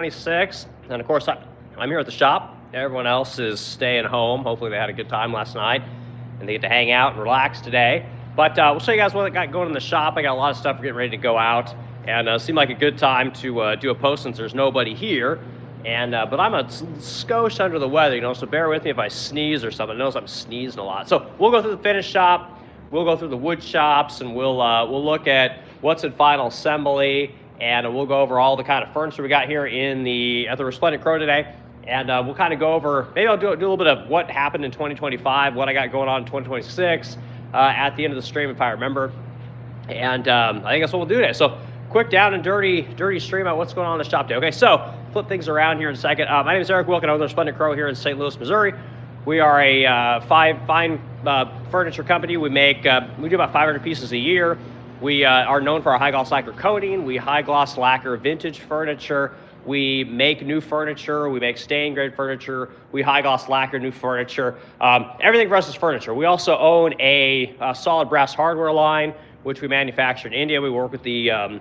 26, and of course I'm here at the shop. Everyone else is staying home. Hopefully they had a good time last night and they get to hang out and relax today. But we'll show you guys what I got going in the shop. I got a lot of stuff getting ready to go out, and it seemed like a good time to do a post since there's nobody here. And but I'm a skosh under the weather, you know, so bear with me if I sneeze or something. Notice I'm sneezing a lot. So we'll go through the finish shop, we'll go through the wood shops, and we'll look at what's in final assembly, and we'll go over all the kind of furniture we got here at the Resplendent Crow today. And we'll kind of go over, maybe I'll do a little bit of what happened in 2025, what I got going on in 2026 at the end of the stream, if I remember. And I think that's what we'll do today. So quick down and dirty stream about what's going on in the shop today. Okay, so flip things around here in a second. My name is Eric Wilkin. I'm with the Resplendent Crow here in St. Louis, Missouri. We are a fine furniture company. We do about 500 pieces a year. We are known for our high gloss lacquer coating. We high gloss lacquer vintage furniture. We make new furniture. We make stain grade furniture. We high gloss lacquer new furniture. Everything for us is furniture. We also own a solid brass hardware line, which we manufacture in India. We work with the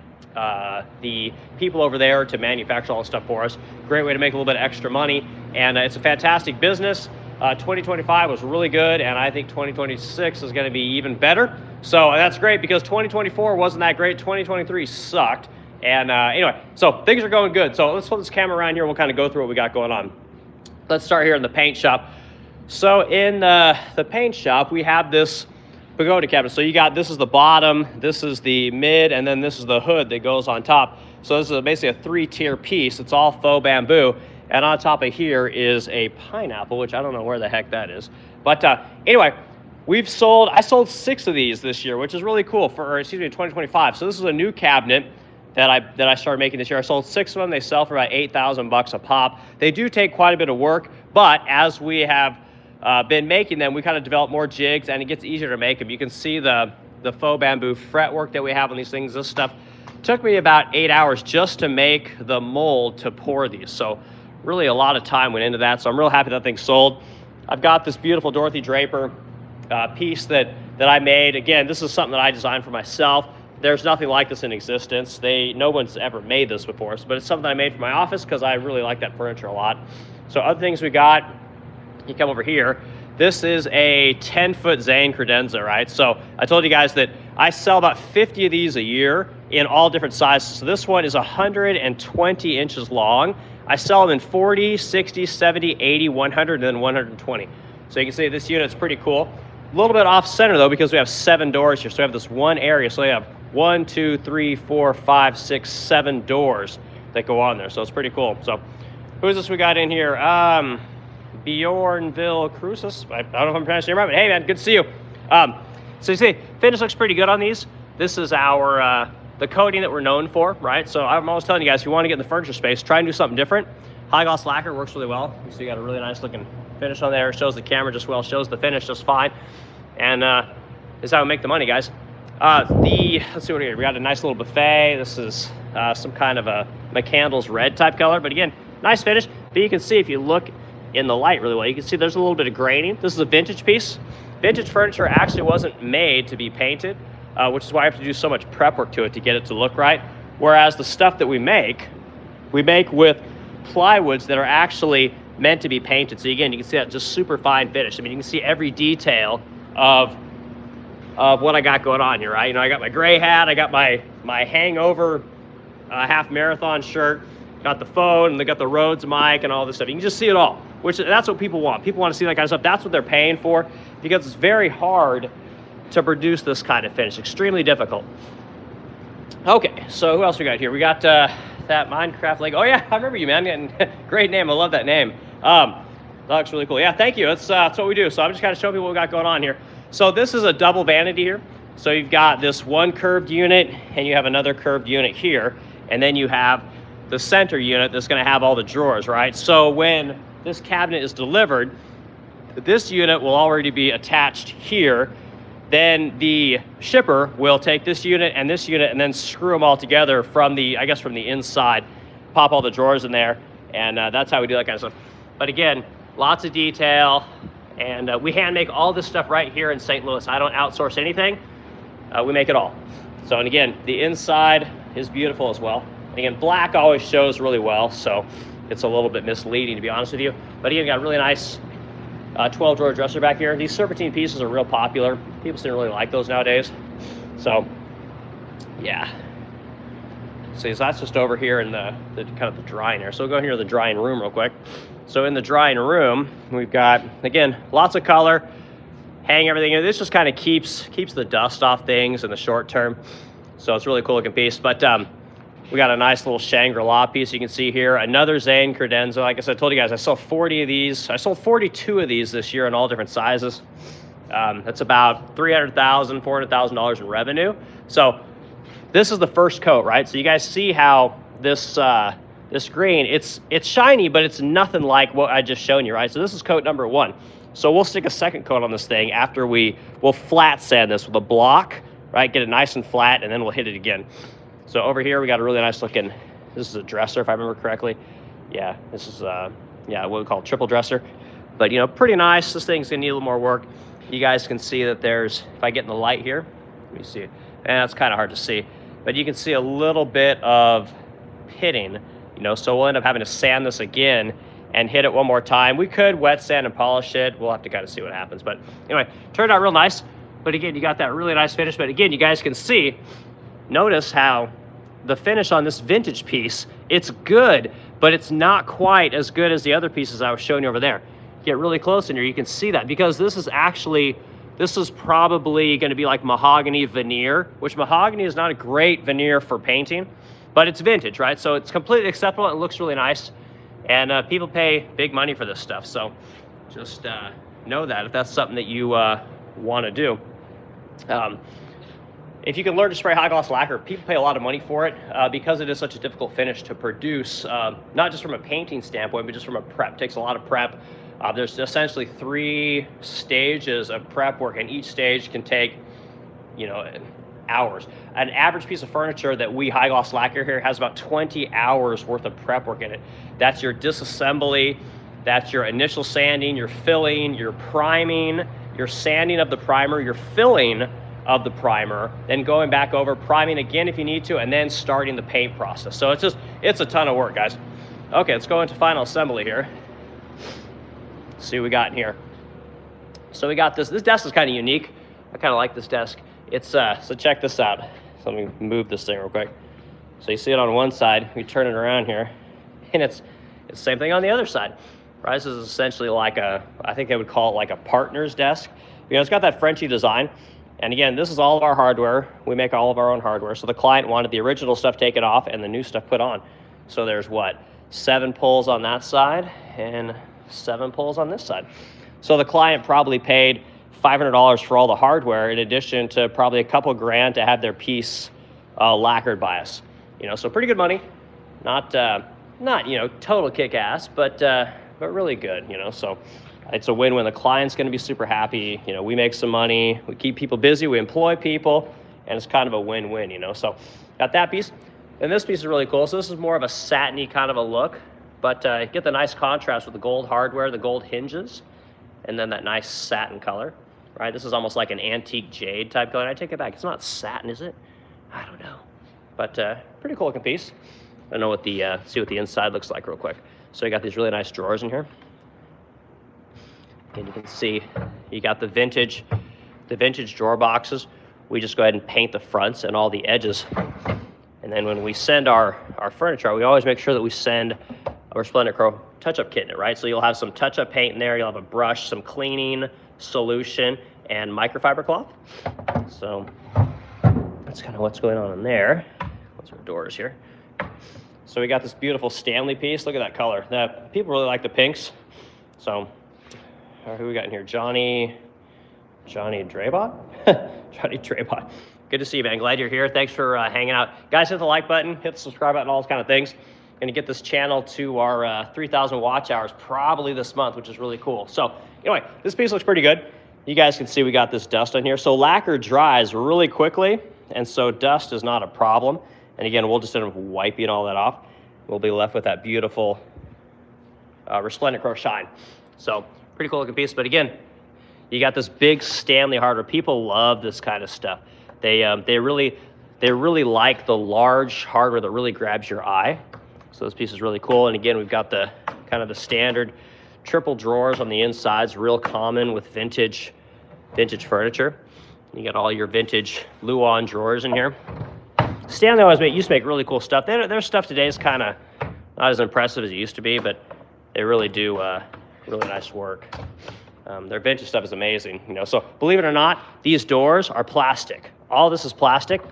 people over there to manufacture all the stuff for us. Great way to make a little bit of extra money, and it's a fantastic business. 2025 was really good, and I think 2026 is going to be even better. So that's great because 2024 wasn't that great. 2023 sucked. And anyway, so things are going good. So let's flip this camera around here. We'll kind of go through what we got going on. Let's start here in the paint shop. So in the paint shop, we have this pagoda cabinet. So this is the bottom, this is the mid, and then this is the hood that goes on top. So this is basically a 3-tier piece. It's all faux bamboo. And on top of here is a pineapple, which I don't know where the heck that is. But anyway, I sold 6 of these this year, which is really cool for 2025. So this is a new cabinet that I started making this year. I sold 6 of them. They sell for about $8,000 a pop. They do take quite a bit of work, but as we have been making them, we kind of develop more jigs, and it gets easier to make them. You can see the faux bamboo fretwork that we have on these things. This stuff took me about 8 hours just to make the mold to pour these. So really a lot of time went into that. So I'm real happy that thing sold. I've got this beautiful Dorothy Draper piece that I made. Again, this is something that I designed for myself. There's nothing like this in existence. No one's ever made this before, but it's something I made for my office because I really like that furniture a lot. So other things we got, you come over here. This is a 10-foot Zane credenza, right? So I told you guys that I sell about 50 of these a year in all different sizes. So this one is 120 inches long. I sell them in 40, 60, 70, 80, 100, and then 120. So you can see this unit's pretty cool. A little bit off center though, because we have 7 doors here. So we have this one area. So we have 1, 2, 3, 4, 5, 6, 7 doors that go on there. So it's pretty cool. So who's this we got in here? Bjornville Crucis. I don't know if I'm pronouncing it right, but hey man, good to see you. So you see, finish looks pretty good on these. This is the coating that we're known for, right? So I'm always telling you guys, if you want to get in the furniture space, try and do something different. High gloss lacquer works really well. So you got a really nice looking finish on there. Shows the camera just well, shows the finish just fine. And this is how we make the money, guys. Let's see what here. We got a nice little buffet. This is some kind of a McCandless red type color, but again, nice finish. But you can see if you look in the light really well, you can see there's a little bit of graining. This is a vintage piece. Vintage furniture actually wasn't made to be painted, which is why I have to do so much prep work to it to get it to look right. Whereas the stuff that we make with plywoods that are actually meant to be painted. So again, you can see that just super fine finish. I mean, you can see every detail of what I got going on here, right? You know, I got my gray hat, I got my hangover half marathon shirt, got the phone, and they got the Rhodes mic and all this stuff. You can just see it all, which that's what people want. People want to see that kind of stuff. That's what they're paying for, because it's very hard to produce this kind of finish. Extremely difficult. Okay, so who else we got here? We got that Minecraft Lego. Oh yeah, I remember you, man. Great name. I love that name. That looks really cool. Yeah, thank you. That's what we do. So I'm just kind of showing people what we got going on here. So this is a double vanity here. So you've got this one curved unit, and you have another curved unit here, and then you have the center unit that's going to have all the drawers, right? So when this cabinet is delivered, this unit will already be attached here. Then the shipper will take this unit and then screw them all together from the inside, pop all the drawers in there, and that's how we do that kind of stuff. But again, lots of detail, and we hand make all this stuff right here in St. Louis. I don't outsource anything. We make it all. So, and again, the inside is beautiful as well. Again, black always shows really well, so it's a little bit misleading, to be honest with you. But again, got a really nice 12 drawer dresser back here. These serpentine pieces are real popular. People seem to really like those nowadays. So yeah. So that's just over here in the kind of the drying area. So we'll go here to the drying room real quick. So in the drying room, we've got, again, lots of color, hang everything in. This just kind of keeps the dust off things in the short term. So it's a really cool looking piece. But we got a nice little Shangri-La piece you can see here. Another Zane credenza. Like I said, I told you guys, I sold 40 of these. I sold 42 of these this year in all different sizes. That's about $300,000, $400,000 in revenue. So this is the first coat, right? So you guys see how this this green, it's shiny, but it's nothing like what I just shown you, right? So this is coat number 1. So we'll stick a second coat on this thing after we'll flat sand this with a block, right? Get it nice and flat, and then we'll hit it again. So over here, we got a really nice looking, this is a dresser, if I remember correctly. Yeah, this is, what we call a triple dresser. But, you know, pretty nice. This thing's gonna need a little more work. You guys can see that there's, if I get in the light here, let me see. And that's kind of hard to see. But you can see a little bit of pitting, you know, so we'll end up having to sand this again and hit it one more time. We could wet sand and polish it. We'll have to kind of see what happens. But anyway, turned out real nice. But again, you got that really nice finish. But again, you guys can see, notice how the finish on this vintage piece, it's good, but it's not quite as good as the other pieces I was showing you over there. Get really close in here, you can see that, because this is probably going to be like mahogany veneer, which mahogany is not a great veneer for painting, but it's vintage, right? So it's completely acceptable. It looks really nice, and people pay big money for this stuff. So just know that if that's something that you want to do. If you can learn to spray high gloss lacquer, people pay a lot of money for it because it is such a difficult finish to produce, not just from a painting standpoint, but just from a prep. It takes a lot of prep. There's essentially 3 stages of prep work, and each stage can take, you know, hours. An average piece of furniture that we high gloss lacquer here has about 20 hours worth of prep work in it. That's your disassembly, that's your initial sanding, your filling, your priming, your sanding of the primer, your filling of the primer, then going back over, priming again if you need to, and then starting the paint process. So it's a ton of work, guys. Okay, let's go into final assembly here. See what we got in here. So we got this desk is kind of unique. I kind of like this desk. It's so check this out. So let me move this thing real quick. So you see it on one side, we turn it around here, and it's the same thing on the other side. Right, this is essentially like I think they would call it like a partner's desk. You know, it's got that Frenchy design. And again, this is all of our hardware. We make all of our own hardware. So the client wanted the original stuff taken off and the new stuff put on. So there's what, 7 pulls on that side and 7 pulls on this side. So the client probably paid $500 for all the hardware, in addition to probably a couple grand to have their piece lacquered by us. You know, so pretty good money. Not you know, total kick-ass, but really good. You know, so it's a win-win. The client's going to be super happy. You know, we make some money. We keep people busy. We employ people, and it's kind of a win-win. You know, so got that piece, and this piece is really cool. So this is more of a satiny kind of a look, but get the nice contrast with the gold hardware, the gold hinges, and then that nice satin color. Right, this is almost like an antique jade type color. I take it back. It's not satin, is it? I don't know, but pretty cool looking piece. I don't know what the see what the inside looks like real quick. So you got these really nice drawers in here, and you can see you got the vintage drawer boxes. We just go ahead and paint the fronts and all the edges, and then when we send our furniture, we always make sure that we send our Resplendent Crow touch-up kit in it, right? So you'll have some touch-up paint in there. You'll have a brush, some cleaning solution, and microfiber cloth. So that's kind of what's going on in there. What's our doors here? So we got this beautiful Stanley piece. Look at that color. People really like the pinks. So who we got in here? Johnny Draybot? Johnny Draybot. Good to see you, man. Glad you're here. Thanks for hanging out. Guys, hit the like button, hit the subscribe button, all those kind of things. Going to get this channel to our 3,000 watch hours probably this month, which is really cool. So anyway, this piece looks pretty good. You guys can see we got this dust on here. So lacquer dries really quickly, and so dust is not a problem. And again, we'll just end up wiping all that off. We'll be left with that beautiful Resplendent Crow shine. So pretty cool looking piece. But again, you got this big Stanley hardware. People love this kind of stuff. They really, They really like the large hardware that really grabs your eye. So this piece is really cool. And again, we've got the kind of the standard triple drawers on the insides, real common with vintage furniture. You got all your vintage Luan drawers in here. Stanley always used to make really cool stuff. Their stuff today is kind of not as impressive as it used to be, but they really do really nice work. Their vintage stuff is amazing, you know. So believe it or not, these doors are plastic. All this is plastic.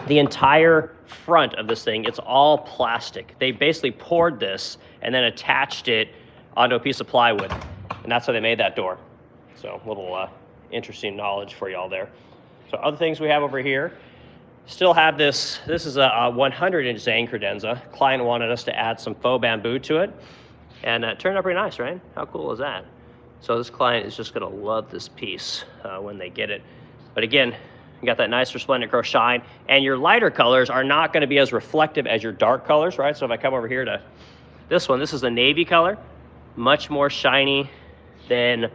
The entire front of this thing, it's all plastic. They basically poured this and then attached it onto a piece of plywood, and that's how they made that door. So a little interesting knowledge for y'all there. So other things we have over here, still have this. This is a 100-inch Zane credenza. Client wanted us to add some faux bamboo to it, and it turned out pretty nice, right? How cool is that? So this client is just gonna love this piece when they get it. But again, you got that nice resplendent crow shine, and your lighter colors are not gonna be as reflective as your dark colors, right? So if I come over here to this one, this is a navy color, much more shiny than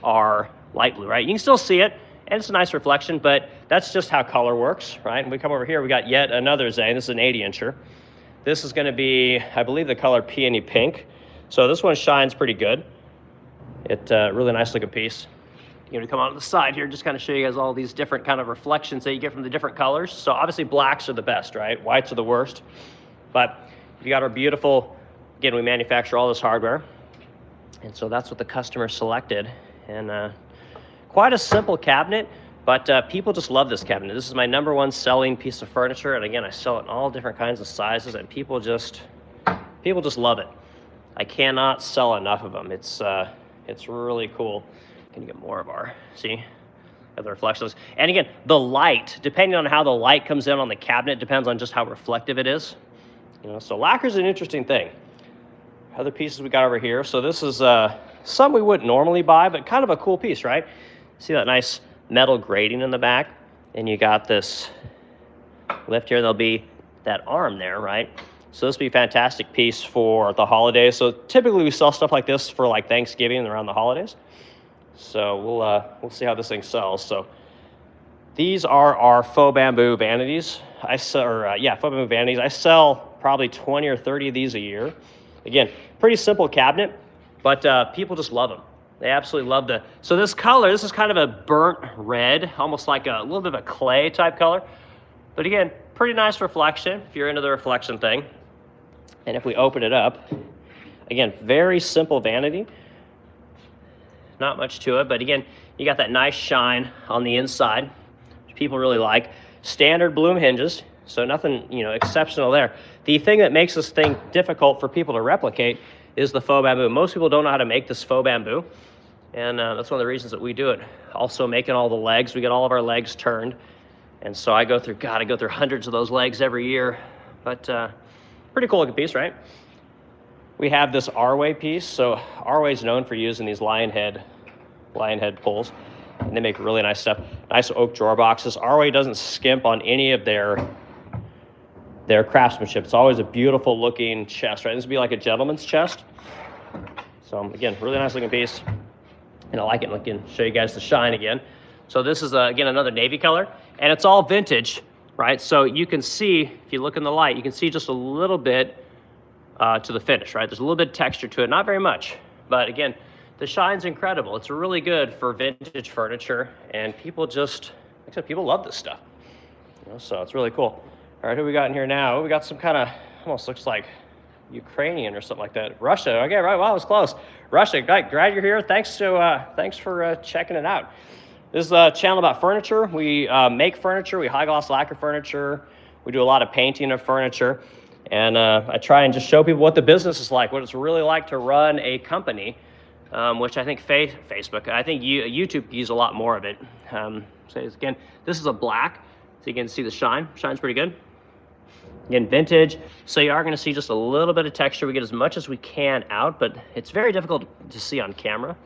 our light blue, right? You can still see it, and it's a nice reflection, but that's just how color works, right? And we come over here, we got yet another Zane. This is an 80-incher. This is gonna be, I believe, the color peony pink. So this one shines pretty good. It's a really nice looking piece. You're gonna come out to the side here, just kind of show you guys all these different kind of reflections that you get from the different colors. So obviously blacks are the best, right? Whites are the worst. But you got our beautiful, again, we manufacture all this hardware. And so that's what the customer selected. And quite a simple cabinet, but people just love this cabinet. This is my #1 selling piece of furniture. And again, I sell it in all different kinds of sizes, and people just love it. I cannot sell enough of them. It's really cool. Can you get more of our, see, got the reflections. And again, the light, depending on how the light comes in on the cabinet, depends on just how reflective it is. You know, so lacquer is an interesting thing. Other pieces we got over here. So this is some we wouldn't normally buy, but kind of a cool piece, right? See that nice metal grating in the back? And you got this lift here. There'll be that arm there, right? So this would be a fantastic piece for the holidays. So typically we sell stuff like this for like Thanksgiving and around the holidays. So we'll see how this thing sells. So these are our faux bamboo vanities. Faux bamboo vanities. I sell probably 20 or 30 of these a year. Again, pretty simple cabinet, but people just love them. They absolutely love so this color, this is kind of a burnt red, almost like a little bit of a clay type color. But again, pretty nice reflection if you're into the reflection thing. And if we open it up, again, very simple vanity. Not much to it, but again, you got that nice shine on the inside, which people really like. Standard bloom hinges, so nothing, you know, exceptional there. The thing that makes this thing difficult for people to replicate is the faux bamboo. Most people don't know how to make this faux bamboo, and that's one of the reasons that we do it. Also making all the legs, we get all of our legs turned, and so I go through hundreds of those legs every year, but pretty cool looking piece, right? We have this Arway piece. So Arway is known for using these lion head pulls, and they make really nice stuff. Nice oak drawer boxes. Arway doesn't skimp on any of their craftsmanship. It's always a beautiful looking chest, right? This would be like a gentleman's chest. So again, really nice looking piece, and I like it. I can show you guys the shine again. So this is again another navy color, and it's all vintage, right? So you can see, if you look in the light, you can see just a little bit to the finish, right? There's a little bit of texture to it, not very much, but again, the shine's incredible. It's really good for vintage furniture, and people just, like I said, people love this stuff. You know, so it's really cool. All right, who we got in here now? We got some kind of, almost looks like Ukrainian or something like that. Russia, okay, right, wow, that was close. Russia, glad you're here. Thanks for checking it out. This is a channel about furniture. We make furniture, we high gloss lacquer furniture. We do a lot of painting of furniture. And I try and just show people what the business is like, what it's really like to run a company, which I think Facebook, I think YouTube use a lot more of it. So again, this is a black, so you can see the shine. Shine's pretty good. Again, vintage, so you are going to see just a little bit of texture. We get as much as we can out, but it's very difficult to see on camera.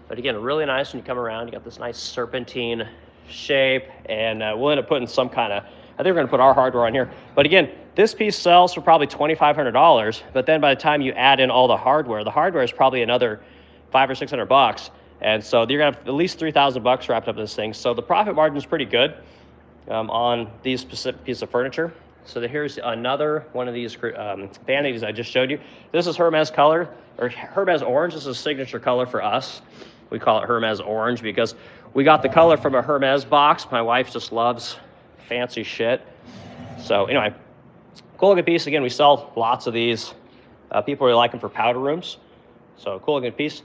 But again, really nice when you come around. You got this nice serpentine shape, and we'll end up putting some kind of, I think we're going to put our hardware on here. But again, this piece sells for probably $2,500, but then by the time you add in all the hardware is probably another $500 or $600. And so you're going to have at least $3,000 wrapped up in this thing. So the profit margin is pretty good. on these specific pieces of furniture. So here's another one of these vanities I just showed you. This is Hermes color, or Hermes orange. This is a signature color for us. We call it Hermes orange because we got the color from a Hermes box. My wife just loves fancy shit. So anyway, cool looking piece. Again, we sell lots of these. People really like them for powder rooms. So cool looking piece.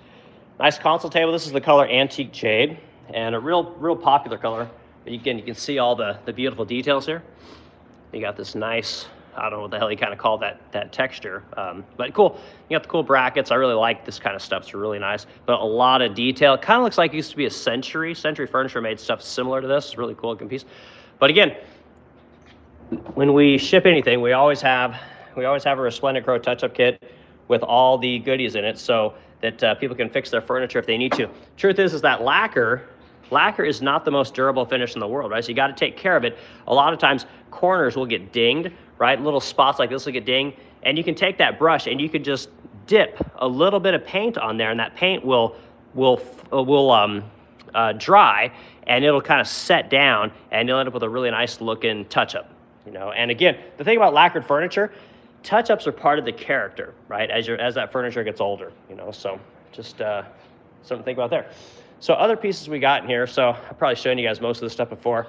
Nice console table. This is the color Antique Jade, and a real popular color. Again, you can see all the beautiful details here. You got this nice, I don't know what the hell you kind of call that texture, but cool. You got the cool brackets. I really like this kind of stuff. It's really nice, but a lot of detail. Kind of looks like it used to be a Century. Century Furniture made stuff similar to this. It's really cool looking piece. But again, when we ship anything, we always have a Resplendent Crow touch-up kit with all the goodies in it, so that people can fix their furniture if they need to. Truth is that lacquer is not the most durable finish in the world, right? So you got to take care of it. A lot of times corners will get dinged, right? Little spots like this will get dinged, and you can take that brush and you can just dip a little bit of paint on there, and that paint will dry, and it'll kind of set down, and you'll end up with a really nice looking touch-up, you know. And again, the thing about lacquered furniture, touch-ups are part of the character, right? As that furniture gets older, you know. So just something to think about there. So other pieces we got in here. So I've probably shown you guys most of this stuff before.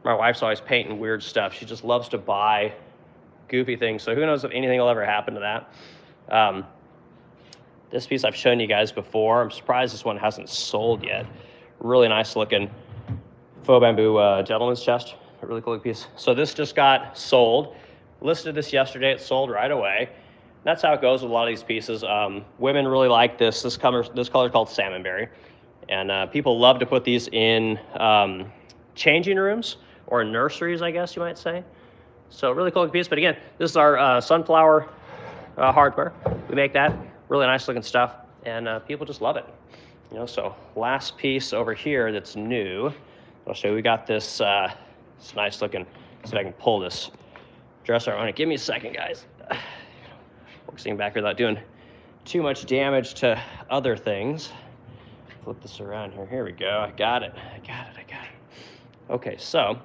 My wife's always painting weird stuff. She just loves to buy goofy things. So who knows if anything will ever happen to that. This piece I've shown you guys before. I'm surprised this one hasn't sold yet. Really nice looking faux bamboo gentleman's chest. A really cool piece. So this just got sold. Listed this yesterday. It sold right away. That's how it goes with a lot of these pieces. Women really like this. This color is called Salmonberry. And people love to put these in changing rooms or nurseries, I guess you might say. So really cool piece. But again, this is our sunflower hardware. We make that. Really nice looking stuff. And people just love it. You know, so last piece over here that's new. I'll show you. We got this, this nice looking, see if I can pull this dresser on it. Give me a second, guys. Focusing back here without doing too much damage to other things. Flip this around here. Here we go. I got it. Okay, so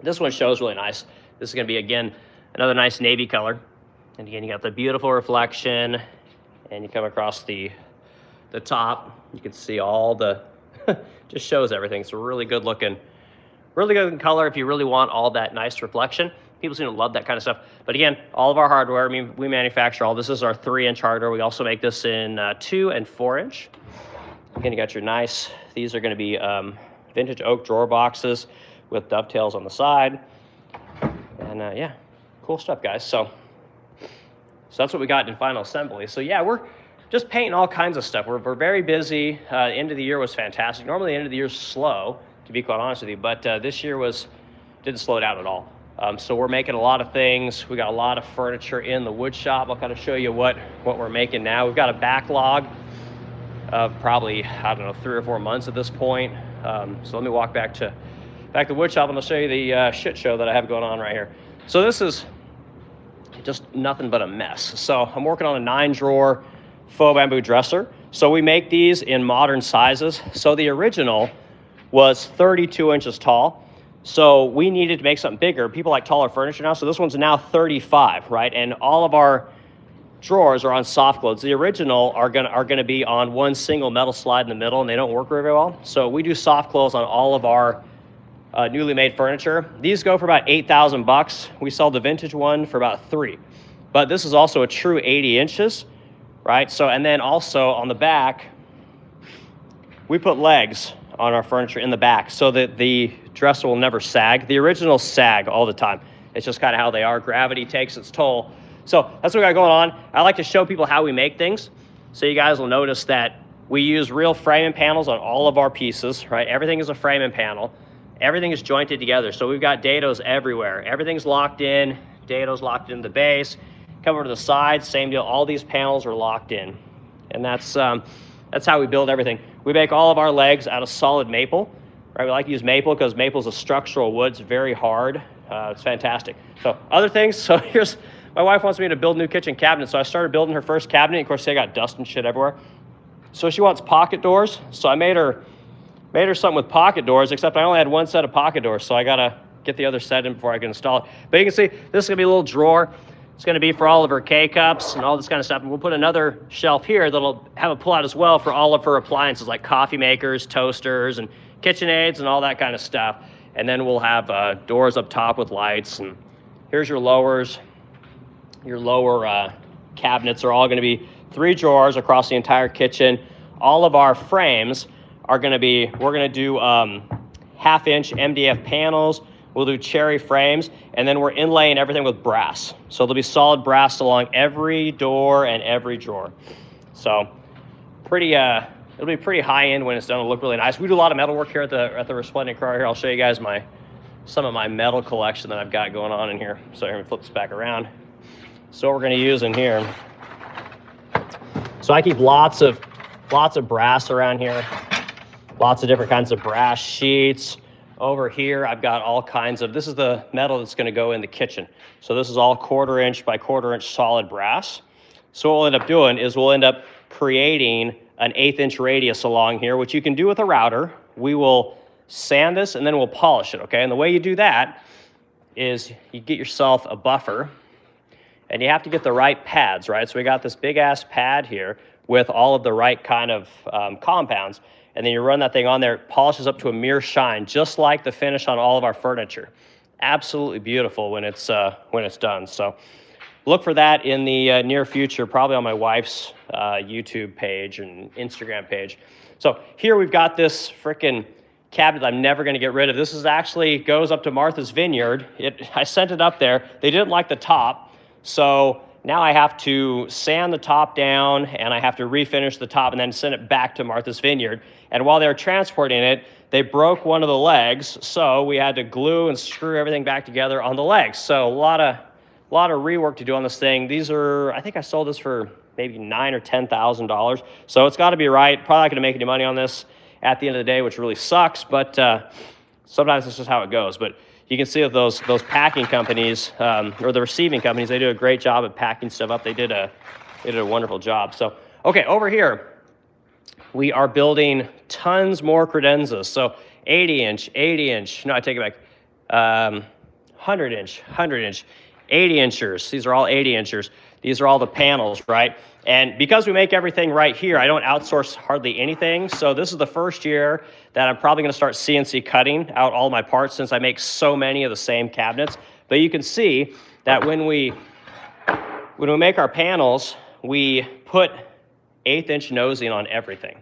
this one shows really nice. This is going to be, again, another nice navy color. And again, you got the beautiful reflection, and you come across the top. You can see all the, just shows everything. It's a really good looking color if you really want all that nice reflection. People seem to love that kind of stuff. But again, all of our hardware, I mean, we manufacture all this. This is our 3-inch hardware. We also make this in 2 and 4-inch. Again, you got your nice, these are going to be vintage oak drawer boxes with dovetails on the side. And yeah, cool stuff, guys. So that's what we got in final assembly. So yeah, we're just painting all kinds of stuff. We're very busy. End of the year was fantastic. Normally the end of the year is slow, to be quite honest with you, but this year didn't slow down at all. So we're making a lot of things. We got a lot of furniture in the wood shop. I'll kind of show you what we're making now. We've got a backlog of probably, I don't know, 3 or 4 months at this point. So let me walk back to the wood shop, and I'll show you the shit show that I have going on right here. So this is just nothing but a mess. So I'm working on a 9-drawer faux bamboo dresser. So we make these in modern sizes. So the original was 32 inches tall. So we needed to make something bigger. People like taller furniture now. So this one's now 35, right? And all of our drawers are on soft close. The original are gonna be on one single metal slide in the middle, and they don't work very well. So we do soft close on all of our newly made furniture. These go for about $8,000. We sell the vintage one for about $3,000. But this is also a true 80 inches, right? So, and then also on the back, we put legs on our furniture in the back so that the dresser will never sag. The originals sag all the time. It's just kind of how they are. Gravity takes its toll. So that's what we got going on. I like to show people how we make things. So you guys will notice that we use real frame and panels on all of our pieces, right? Everything is a frame and panel. Everything is jointed together. So we've got dados everywhere. Everything's locked in. Dados locked in the base. Come over to the side, same deal. All these panels are locked in. And that's how we build everything. We make all of our legs out of solid maple, right? We like to use maple because maple is a structural wood. It's very hard. It's fantastic. So other things, so here's, my wife wants me to build new kitchen cabinets, so I started building her first cabinet. Of course, I got dust and shit everywhere. So she wants pocket doors. So I made her something with pocket doors, except I only had one set of pocket doors. So I gotta get the other set in before I can install it. But you can see this is gonna be a little drawer. It's gonna be for all of her K-cups and all this kind of stuff. And we'll put another shelf here that'll have a pull out as well for all of her appliances like coffee makers, toasters, and KitchenAids and all that kind of stuff. And then we'll have doors up top with lights. And here's your lowers. Your lower cabinets are all gonna be 3 drawers across the entire kitchen. All of our frames are gonna be, we're gonna do 1/2-inch MDF panels. We'll do cherry frames, and then we're inlaying everything with brass. So there'll be solid brass along every door and every drawer. So pretty, it'll be pretty high end when it's done. It'll look really nice. We do a lot of metal work here at the Resplendent Car here. I'll show you guys some of my metal collection that I've got going on in here. So here, let me flip this back around. So what we're gonna use in here. So I keep lots of brass around here. Lots of different kinds of brass sheets. Over here, I've got all kinds of, this is the metal that's gonna go in the kitchen. So this is all 1/4-inch by 1/4-inch solid brass. So what we'll end up doing is we'll end up creating an 1/8-inch radius along here, which you can do with a router. We will sand this and then we'll polish it, okay? And the way you do that is you get yourself a buffer and you have to get the right pads, right? So we got this big ass pad here with all of the right kind of compounds. And then you run that thing on there, it polishes up to a mere shine, just like the finish on all of our furniture. Absolutely beautiful when it's done. So look for that in the near future, probably on my wife's YouTube page and Instagram page. So here we've got this frickin' cabinet I'm never gonna get rid of. This is actually goes up to Martha's Vineyard. I sent it up there. They didn't like the top, so now I have to sand the top down and I have to refinish the top and then send it back to Martha's Vineyard. And while they were transporting it, they broke one of the legs, so we had to glue and screw everything back together on the legs. So a lot of rework to do on this thing. These are, I think I sold this for maybe $9,000 or $10,000. So it's gotta be right. Probably not gonna make any money on this at the end of the day, which really sucks, but sometimes it's just how it goes. But you can see that those packing companies, or the receiving companies, they do a great job at packing stuff up. They did a wonderful job. So, okay, over here, we are building tons more credenzas. So 80-inch, no, I take it back, 100-inch, 80-inchers. These are all 80-inchers. These are all the panels, right? And because we make everything right here, I don't outsource hardly anything. So this is the first year that I'm probably gonna start CNC cutting out all my parts since I make so many of the same cabinets. But you can see that when we make our panels, we put 1/8-inch nosing on everything.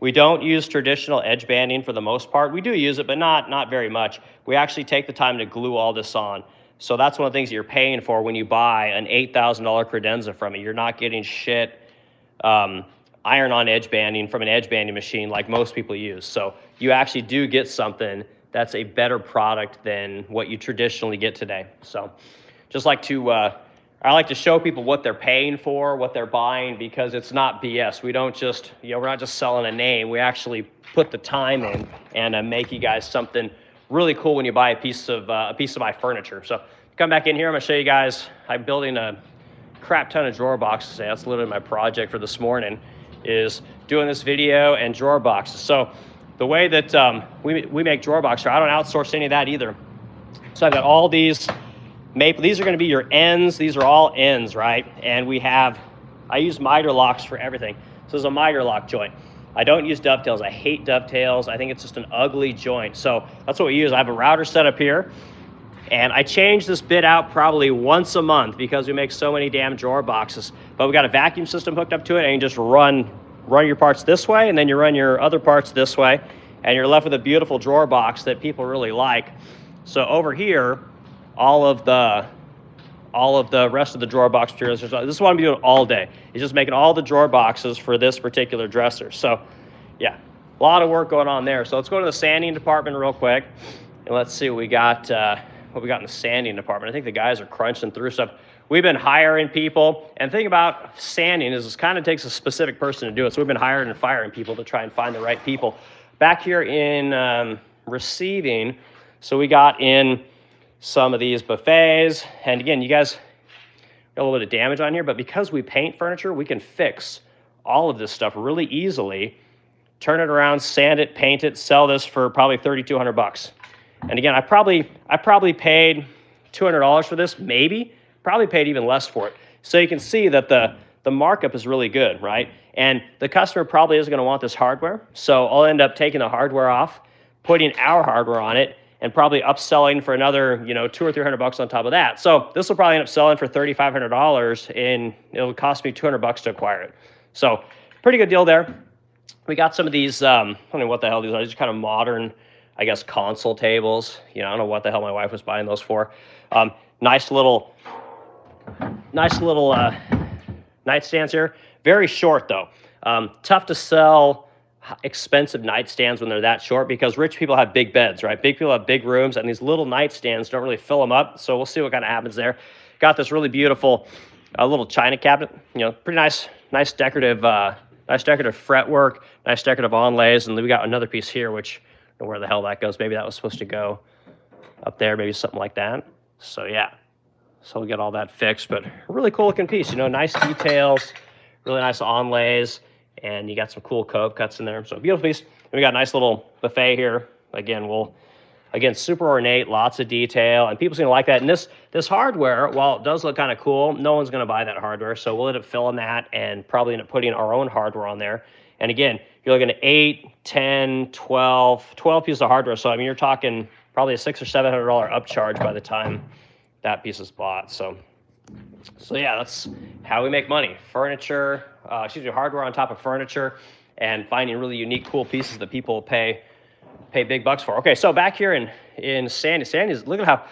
We don't use traditional edge banding for the most part. We do use it, but not very much. We actually take the time to glue all this on. So that's one of the things that you're paying for when you buy an $8,000 credenza from me. You're not getting shit iron-on edge banding from an edge banding machine like most people use. So you actually do get something that's a better product than what you traditionally get today. So just like to, I like to show people what they're paying for, what they're buying, because it's not BS. We don't just, we're not just selling a name. We actually put the time in and make you guys something really cool when you buy a piece of my furniture. So come back in here, I'm gonna show you guys, I'm building a crap ton of drawer boxes today. That's literally my project for this morning, is doing this video and drawer boxes. So the way that we make drawer boxes, I don't outsource any of that either. So I've got all these maple, these are gonna be your ends, these are all ends, right? And I use miter locks for everything. So there's a miter lock joint. I don't use dovetails. I hate dovetails. I think it's just an ugly joint. So that's what we use. I have a router set up here, and I change this bit out probably once a month because we make so many damn drawer boxes. But we got a vacuum system hooked up to it, and you just run your parts this way, and then you run your other parts this way, and you're left with a beautiful drawer box that people really like. So over here, all of the rest of the drawer box materials, this is what I'm doing all day. Is just making all the drawer boxes for this particular dresser. So yeah, a lot of work going on there. So let's go to the sanding department real quick, and let's see what we got in the sanding department. I think the guys are crunching through stuff. We've been hiring people, and the thing about sanding is it kind of takes a specific person to do it. So we've been hiring and firing people to try and find the right people. Back here in receiving, so we got in some of these buffets, and again, you guys got a little bit of damage on here, but because we paint furniture, we can fix all of this stuff really easily, turn it around, sand it, paint it, sell this for probably $3,200. And again, I probably paid $200 for this, maybe. Probably paid even less for it. So you can see that the markup is really good, right? And the customer probably is going to want this hardware. So I'll end up taking the hardware off, putting our hardware on it, and probably upselling for another, $200 or $300 on top of that. So this will probably end up selling for $3,500, and it'll cost me $200 to acquire it. So pretty good deal there. We got some of these, I don't know what the hell these are, just kind of modern, I guess, console tables. I don't know what the hell my wife was buying those for. Nice little nightstands here. Very short though. Tough to sell expensive nightstands when they're that short because rich people have big beds, right? Big people have big rooms, and these little nightstands don't really fill them up. So we'll see what kind of happens there. Got this really beautiful little china cabinet. Pretty nice decorative fretwork, nice decorative onlays, and then we got another piece here, which I don't know where the hell that goes. Maybe that was supposed to go up there, maybe something like that. So yeah, so we'll get all that fixed, but a really cool looking piece. Nice details, really nice onlays. And you got some cool cove cuts in there. So beautiful piece. And we got a nice little buffet here. Again, super ornate, lots of detail, and people's gonna like that. And this hardware, while it does look kind of cool, no one's gonna buy that hardware. So we'll end up filling that and probably end up putting our own hardware on there. And again, you're looking at 8, 10, 12 pieces of hardware. So I mean, you're talking probably a $600 or $700 upcharge by the time that piece is bought. So yeah, that's how we make money. Hardware on top of furniture, and finding really unique, cool pieces that people pay big bucks for. Okay, so back here in Sandy's, look at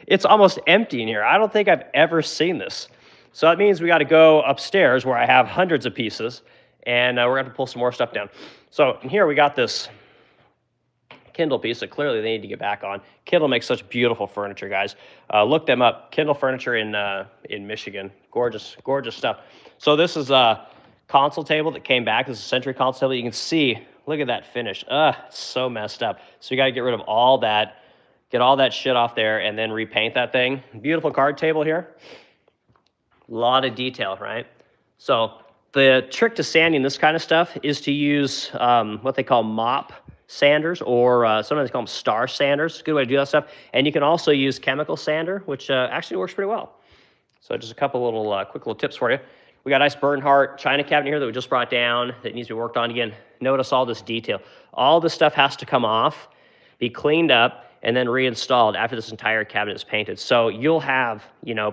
it's almost empty in here. I don't think I've ever seen this. So that means we got to go upstairs where I have hundreds of pieces, and we're going to pull some more stuff down. So in here we got this Kindle piece that clearly they need to get back on. Kindle makes such beautiful furniture, guys. Look them up. Kindle Furniture in Michigan. Gorgeous stuff. So this is a console table that came back. This is a Century console table. You can see, look at that finish. It's so messed up. So you got to get rid of all that, get all that shit off there, and then repaint that thing. Beautiful card table here. A lot of detail, right? So the trick to sanding this kind of stuff is to use what they call mop sanders, or sometimes they call them star sanders. It's a good way to do that stuff. And you can also use chemical sander, which actually works pretty well. So just a couple little quick little tips for you. We got a nice Bernhardt china cabinet here that we just brought down that needs to be worked on again. Notice all this detail. All this stuff has to come off, be cleaned up, and then reinstalled after this entire cabinet is painted. So you'll have,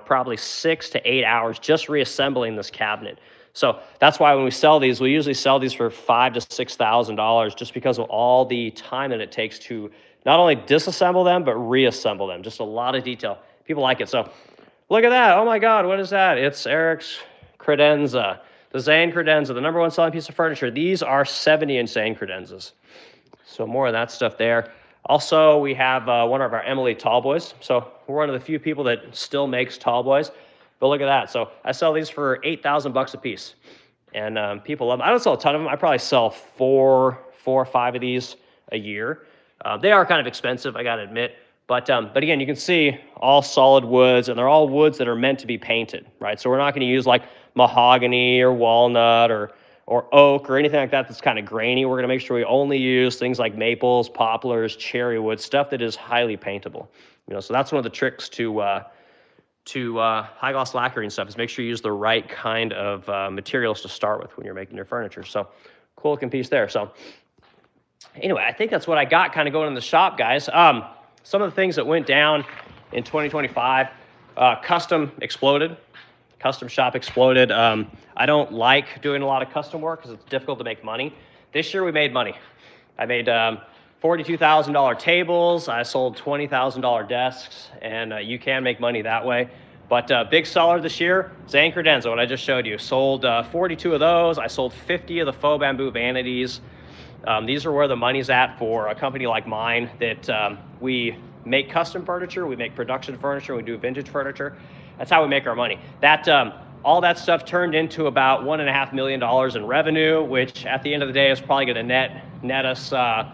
probably 6 to 8 hours just reassembling this cabinet. So that's why when we sell these, we usually sell these for $5,000 to $6,000 just because of all the time that it takes to not only disassemble them, but reassemble them. Just a lot of detail. People like it. So look at that. Oh my God, what is that? It's Eric's credenza, the Zane credenza, the #1 selling piece of furniture. These are 70-inch Zane credenzas. So more of that stuff there. Also, we have one of our Emily Tallboys. So we're one of the few people that still makes Tallboys. But look at that. So I sell these for $8,000 a piece, and people love them. I don't sell a ton of them. I probably sell four or five of these a year. They are kind of expensive, I got to admit. But again, you can see all solid woods, and they're all woods that are meant to be painted, right? So we're not going to use like mahogany or walnut or oak or anything like that that's kind of grainy. We're going to make sure we only use things like maples, poplars, cherry wood, stuff that is highly paintable. So that's one of the tricks to high gloss lacquering stuff, is make sure you use the right kind of materials to start with when you're making your furniture. So cool looking piece there. So anyway, I think that's what I got kind of going in the shop, guys. Some of the things that went down in 2025, custom exploded. Custom shop exploded. I don't like doing a lot of custom work because it's difficult to make money. This year we made money. I made $42,000 tables. I sold $20,000 desks, and you can make money that way. But big seller this year, Zane credenza, what I just showed you. Sold 42 of those. I sold 50 of the faux bamboo vanities. These are where the money's at for a company like mine that we make custom furniture, we make production furniture, we do vintage furniture. That's how we make our money. That all that stuff turned into about $1.5 million in revenue, which at the end of the day is probably going to net us $150,000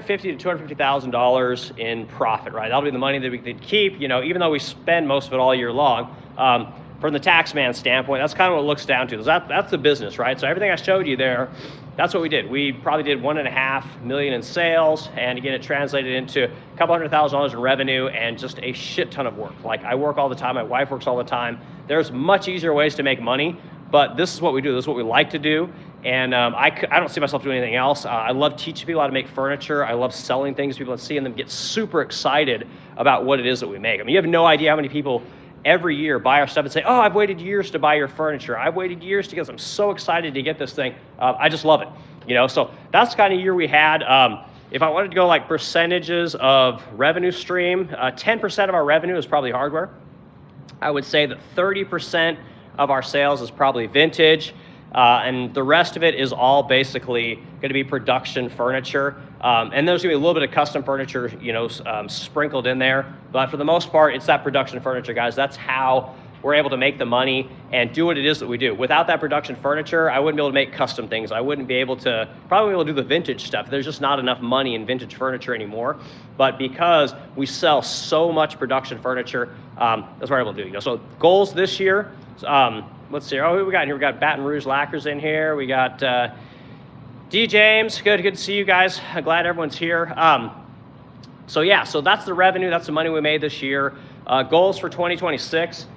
to $250,000 in profit, right? That'll be the money that we could keep, even though we spend most of it all year long. from the tax man standpoint, that's kind of what it looks down to. That's the business, right? So everything I showed you there, that's what we did. We probably did $1.5 million in sales, and again, it translated into a couple $100,000 in revenue and just a shit ton of work. Like, I work all the time, my wife works all the time. There's much easier ways to make money, but this is what we do. This is what we like to do. And I don't see myself doing anything else. I love teaching people how to make furniture. I love selling things to people and seeing them get super excited about what it is that we make. I mean, you have no idea how many people every year buy our stuff and say, oh, I've waited years to buy your furniture. I've waited years because I'm so excited to get this thing. I just love it. You know, so that's the kind of year we had. If I wanted to go like percentages of revenue stream, 10% of our revenue is probably hardware. I would say that 30% of our sales is probably vintage. And the rest of it is all basically going to be production furniture. And there's going to be a little bit of custom furniture, you know, sprinkled in there. But for the most part, it's that production furniture, guys. That's how we're able to make the money and do what it is that we do. Without that production furniture, I wouldn't be able to make custom things. I wouldn't be able to, probably be able to do the vintage stuff. There's just not enough money in vintage furniture anymore. But because we sell so much production furniture, that's what we're able to do. You know, so goals this year, let's see. Oh, who we got in here? We got Baton Rouge Lacquers in here. We got D. James. Good to see you guys. I'm glad everyone's here. So yeah, so that's the revenue. That's the money we made this year. Goals for 2026.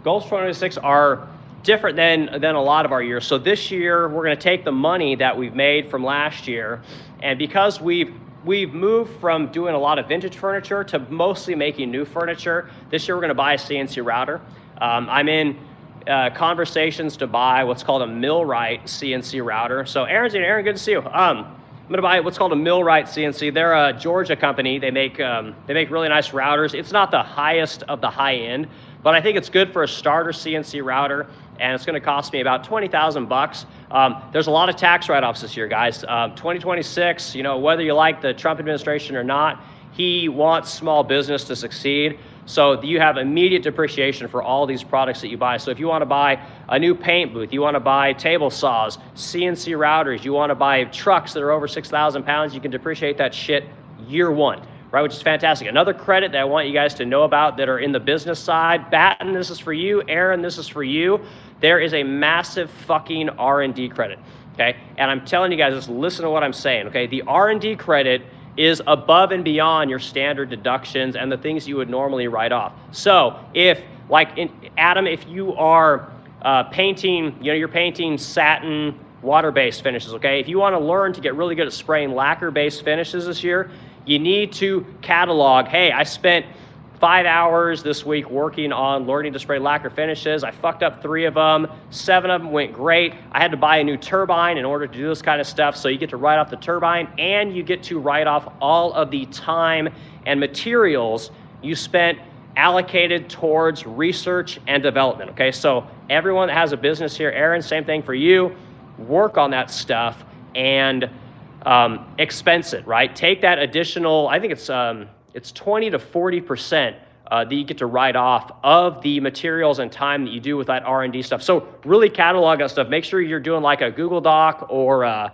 Goals for 2026 are different than a lot of our years. So this year, we're going to take the money that we've made from last year, and because we've moved from doing a lot of vintage furniture to mostly making new furniture, this year we're going to buy a CNC router. I'm in conversations to buy what's called a Millwright CNC router. So Aaron's in. Aaron, good to see you. I'm going to buy what's called a Millwright CNC. They're a Georgia company. They make really nice routers. It's not the highest of the high end, but I think it's good for a starter CNC router, and it's going to cost me about $20,000. There's a lot of tax write-offs this year, guys. 2026, you know, whether you like the Trump administration or not, he wants small business to succeed. So you have immediate depreciation for all these products that you buy. So if you want to buy a new paint booth, you want to buy table saws, CNC routers, you want to buy trucks that are over 6,000 pounds, you can depreciate that shit year one, right? Which is fantastic. Another credit that I want you guys to know about that are in the business side, Batten, this is for you. Aaron, this is for you. There is a massive fucking R&D credit, okay? And I'm telling you guys, just listen to what I'm saying, okay? The R&D credit is above and beyond your standard deductions and the things you would normally write off. So if, like, Adam, if you are painting, you know, you're painting satin water-based finishes, okay? If you want to learn to get really good at spraying lacquer-based finishes this year, you need to catalog, hey, I spent 5 hours this week working on learning to spray lacquer finishes. I fucked up 3 of them. 7 of them went great. I had to buy a new turbine in order to do this kind of stuff. So you get to write off the turbine, and you get to write off all of the time and materials you spent allocated towards research and development, okay? So everyone that has a business here, Aaron, same thing for you, work on that stuff and expense it, right? Take that additional, I think it's 20 to 40% that you get to write off of the materials and time that you do with that R&D stuff. So really catalog that stuff. Make sure you're doing like a Google Doc or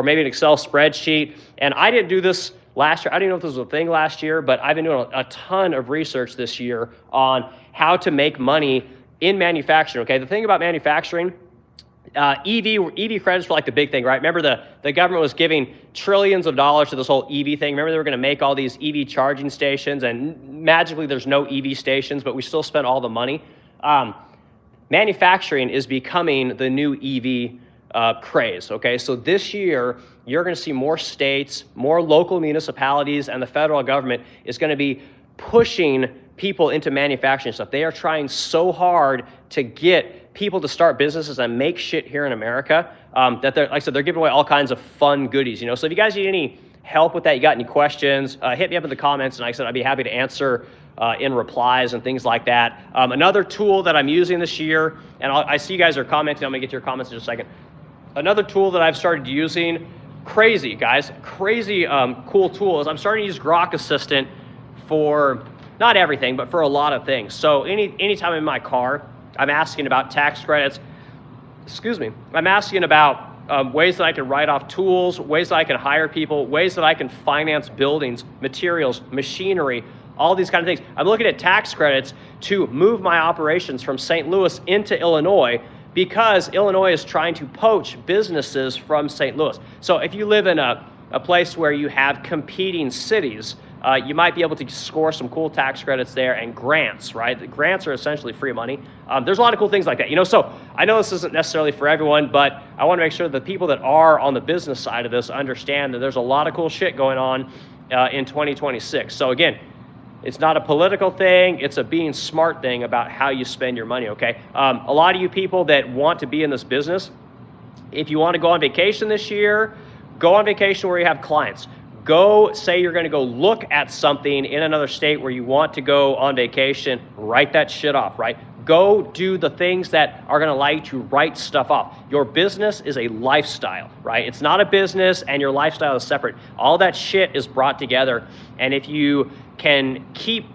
maybe an Excel spreadsheet. And I didn't do this last year. I didn't know if this was a thing last year, but I've been doing a ton of research this year on how to make money in manufacturing, okay? The thing about manufacturing, EV credits were like the big thing, right? Remember the government was giving trillions of dollars to this whole EV thing. Remember they were going to make all these EV charging stations, and magically there's no EV stations, but we still spent all the money. Manufacturing is becoming the new EV craze, okay? So this year, you're going to see more states, more local municipalities, and the federal government is going to be pushing people into manufacturing stuff. They are trying so hard to get people to start businesses and make shit here in America that they're, like I said, they're giving away all kinds of fun goodies, you know? So if you guys need any help with that, you got any questions, hit me up in the comments, and like I said, I'd be happy to answer in replies and things like that. Another tool that I'm using this year, and I see you guys are commenting, I'm gonna get to your comments in just a second. Another tool that I've started using, crazy, guys, crazy cool tool, is I'm starting to use Grok Assistant for, not everything, but for a lot of things. So anytime I'm in my car, I'm asking about tax credits. Excuse me. I'm asking about ways that I can write off tools, ways that I can hire people, ways that I can finance buildings, materials, machinery, all these kind of things. I'm looking at tax credits to move my operations from St. Louis into Illinois because Illinois is trying to poach businesses from St. Louis. So if you live in a place where you have competing cities, you might be able to score some cool tax credits there and grants, right? The grants are essentially free money. There's a lot of cool things like that, So I know this isn't necessarily for everyone, but I want to make sure that the people that are on the business side of this understand that there's a lot of cool shit going on in 2026. So again, it's not a political thing, it's a being smart thing about how you spend your money, okay? A lot of you people that want to be in this business, if you want to go on vacation this year, go on vacation where you have clients. Go say you're going to go look at something in another state where you want to go on vacation, write that shit off, right? Go do the things that are going to allow you to write stuff off. Your business is a lifestyle, right? It's not a business and your lifestyle is separate. All that shit is brought together. And if you can keep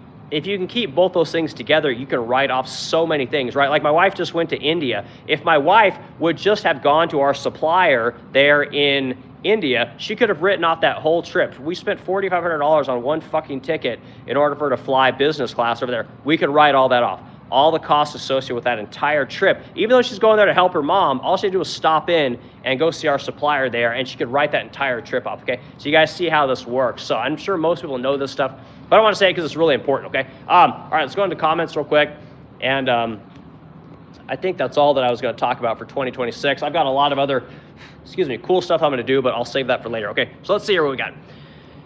both those things together, you can write off so many things, right? Like my wife just went to India. If my wife would just have gone to our supplier there in India, she could have written off that whole trip. We spent $4,500 on one fucking ticket in order for her to fly business class over there. We could write all that off. All the costs associated with that entire trip. Even though she's going there to help her mom, all she had to do was stop in and go see our supplier there, and she could write that entire trip off, okay? So you guys see how this works. So I'm sure most people know this stuff, but I want to say it because it's really important, okay? All right, let's go into comments real quick. And I think that's all that I was going to talk about for 2026. I've got a lot of other, cool stuff I'm going to do, but I'll save that for later, okay? So let's see here what we got.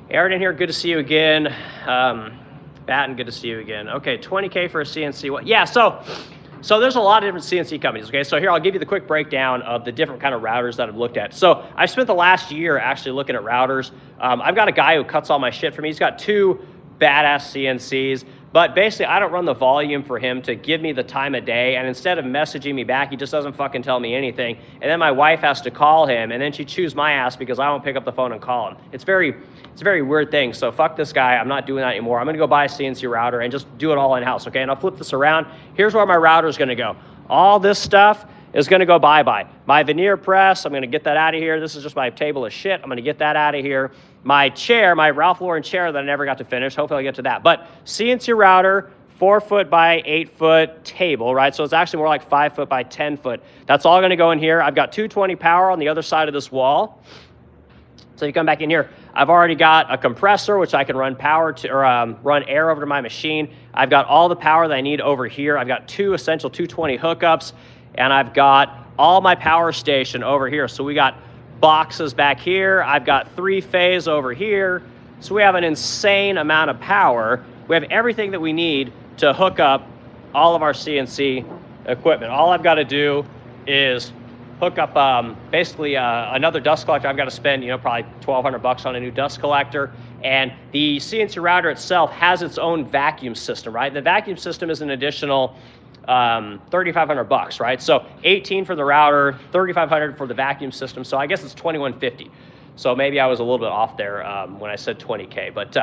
Aaron in here, good to see you again. Batten, good to see you again. Okay, 20K for a CNC. What? Yeah, so there's a lot of different CNC companies, okay? So here, I'll give you the quick breakdown of the different kind of routers that I've looked at. So I spent the last year actually looking at routers. I've got a guy who cuts all my shit for me. He's got 2 badass CNCs. But basically, I don't run the volume for him to give me the time of day. And instead of messaging me back, he just doesn't fucking tell me anything. And then my wife has to call him, and then she chews my ass because I won't pick up the phone and call him. It's a very weird thing. So fuck this guy. I'm not doing that anymore. I'm going to go buy a CNC router and just do it all in-house, okay? And I'll flip this around. Here's where my router is going to go. All this stuff is going to go bye-bye. My veneer press, I'm going to get that out of here. This is just my table of shit. I'm going to get that out of here. My chair, my Ralph Lauren chair that I never got to finish. Hopefully I'll get to that. But CNC router, 4 foot by 8 foot table, right? So it's actually more like 5 foot by 10 foot. That's all going to go in here. I've got 220 power on the other side of this wall. So you come back in here, I've already got a compressor, which I can run power to, or run air over to my machine. I've got all the power that I need over here. I've got 2 essential 220 hookups, and I've got all my power station over here. So we got boxes back here. I've got 3-phase over here. So we have an insane amount of power. We have everything that we need to hook up all of our CNC equipment. All I've got to do is hook up basically another dust collector. I've got to spend, probably $1,200 on a new dust collector. And the CNC router itself has its own vacuum system, right? The vacuum system is an additional $3,500, right? So 18 for the router, 3,500 for the vacuum system. So I guess it's 2,150. So maybe I was a little bit off there when I said 20K, but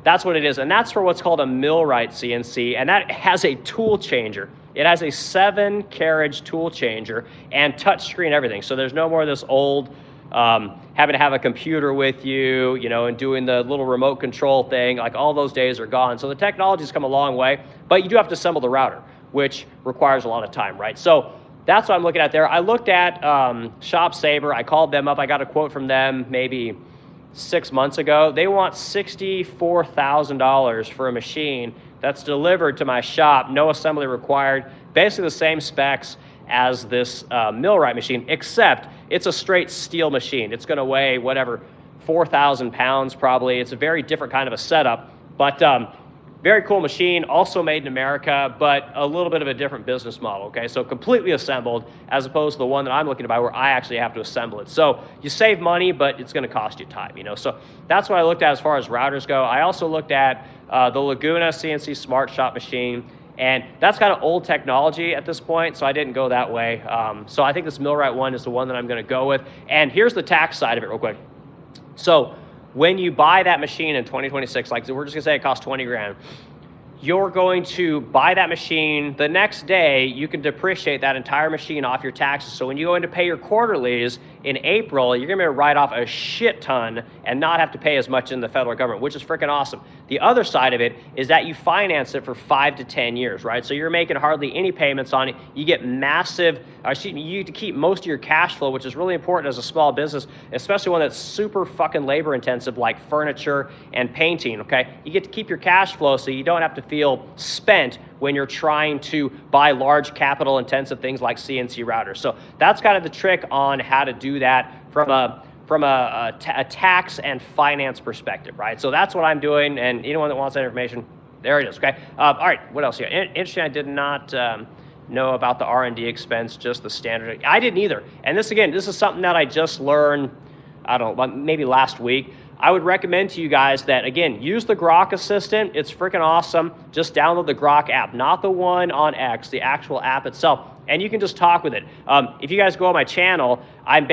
that's what it is. And that's for what's called a Millwright CNC. And that has a tool changer. It has a 7-carriage tool changer and touchscreen everything. So there's no more of this old having to have a computer with you, and doing the little remote control thing. Like all those days are gone. So the technology's come a long way, but you do have to assemble the router, which requires a lot of time, right? So that's what I'm looking at there. I looked at Shop Sabre. I called them up. I got a quote from them maybe 6 months ago. They want $64,000 for a machine that's delivered to my shop, no assembly required, basically the same specs as this Millwright machine, except it's a straight steel machine. It's going to weigh 4,000 pounds probably. It's a very different kind of a setup, but very cool machine, also made in America, but a little bit of a different business model, okay? So completely assembled as opposed to the one that I'm looking to buy where I actually have to assemble it. So you save money, but it's gonna cost you time, So that's what I looked at as far as routers go. I also looked at the Laguna CNC Smart Shop machine, and that's kind of old technology at this point, so I didn't go that way. So I think this Millwright one is the one that I'm gonna go with. And here's the tax side of it real quick. So when you buy that machine in 2026, like we're just gonna say it costs 20 grand, you're going to buy that machine. The next day, you can depreciate that entire machine off your taxes. So when you go in to pay your quarterlies in April, you're gonna be able to write off a shit ton and not have to pay as much in the federal government, which is freaking awesome. The other side of it is that you finance it for 5 to 10 years, right? So you're making hardly any payments on it. You get you get to keep most of your cash flow, which is really important as a small business, especially one that's super fucking labor intensive like furniture and painting, okay? You get to keep your cash flow so you don't have to feel spent when you're trying to buy large capital intensive things like CNC routers. So that's kind of the trick on how to do that from a tax and finance perspective, right? So that's what I'm doing, and anyone that wants that information, there it is, okay? All right, what else here? Interesting, I did not know about the R&D expense, just the standard. I didn't either. And this is something that I just learned, I don't know, maybe last week. I would recommend to you guys that, again, use the Grok Assistant. It's freaking awesome. Just download the Grok app, not the one on X, the actual app itself. And you can just talk with it. If you guys go on my channel, I'm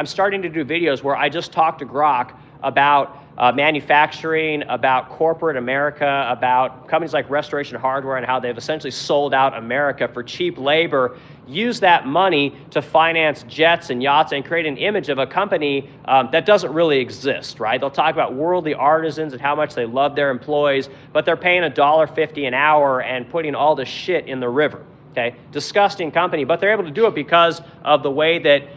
starting to do videos where I just talk to Grok about manufacturing, about corporate America, about companies like Restoration Hardware and how they've essentially sold out America for cheap labor. Use that money to finance jets and yachts and create an image of a company that doesn't really exist, right? They'll talk about worldly artisans and how much they love their employees, but they're paying $1.50 an hour and putting all the shit in the river, okay? Disgusting company, but they're able to do it because of the way that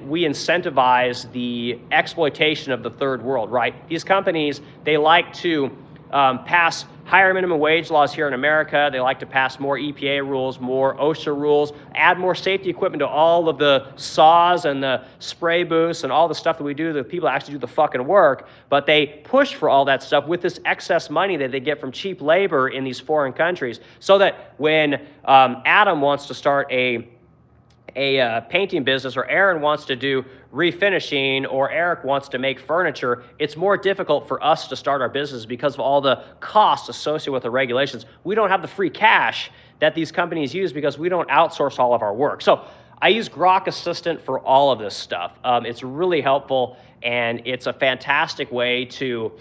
we incentivize the exploitation of the third world, right? These companies, they like to pass higher minimum wage laws here in America. They like to pass more EPA rules, more OSHA rules, add more safety equipment to all of the saws and the spray booths and all the stuff that we do, the people actually do the fucking work, but they push for all that stuff with this excess money that they get from cheap labor in these foreign countries, so that when Adam wants to start a painting business, or Aaron wants to do refinishing, or Eric wants to make furniture, it's more difficult for us to start our business because of all the costs associated with the regulations. We don't have the free cash that these companies use because we don't outsource all of our work. So I use Grok Assistant for all of this stuff. It's really helpful, and it's a fantastic way to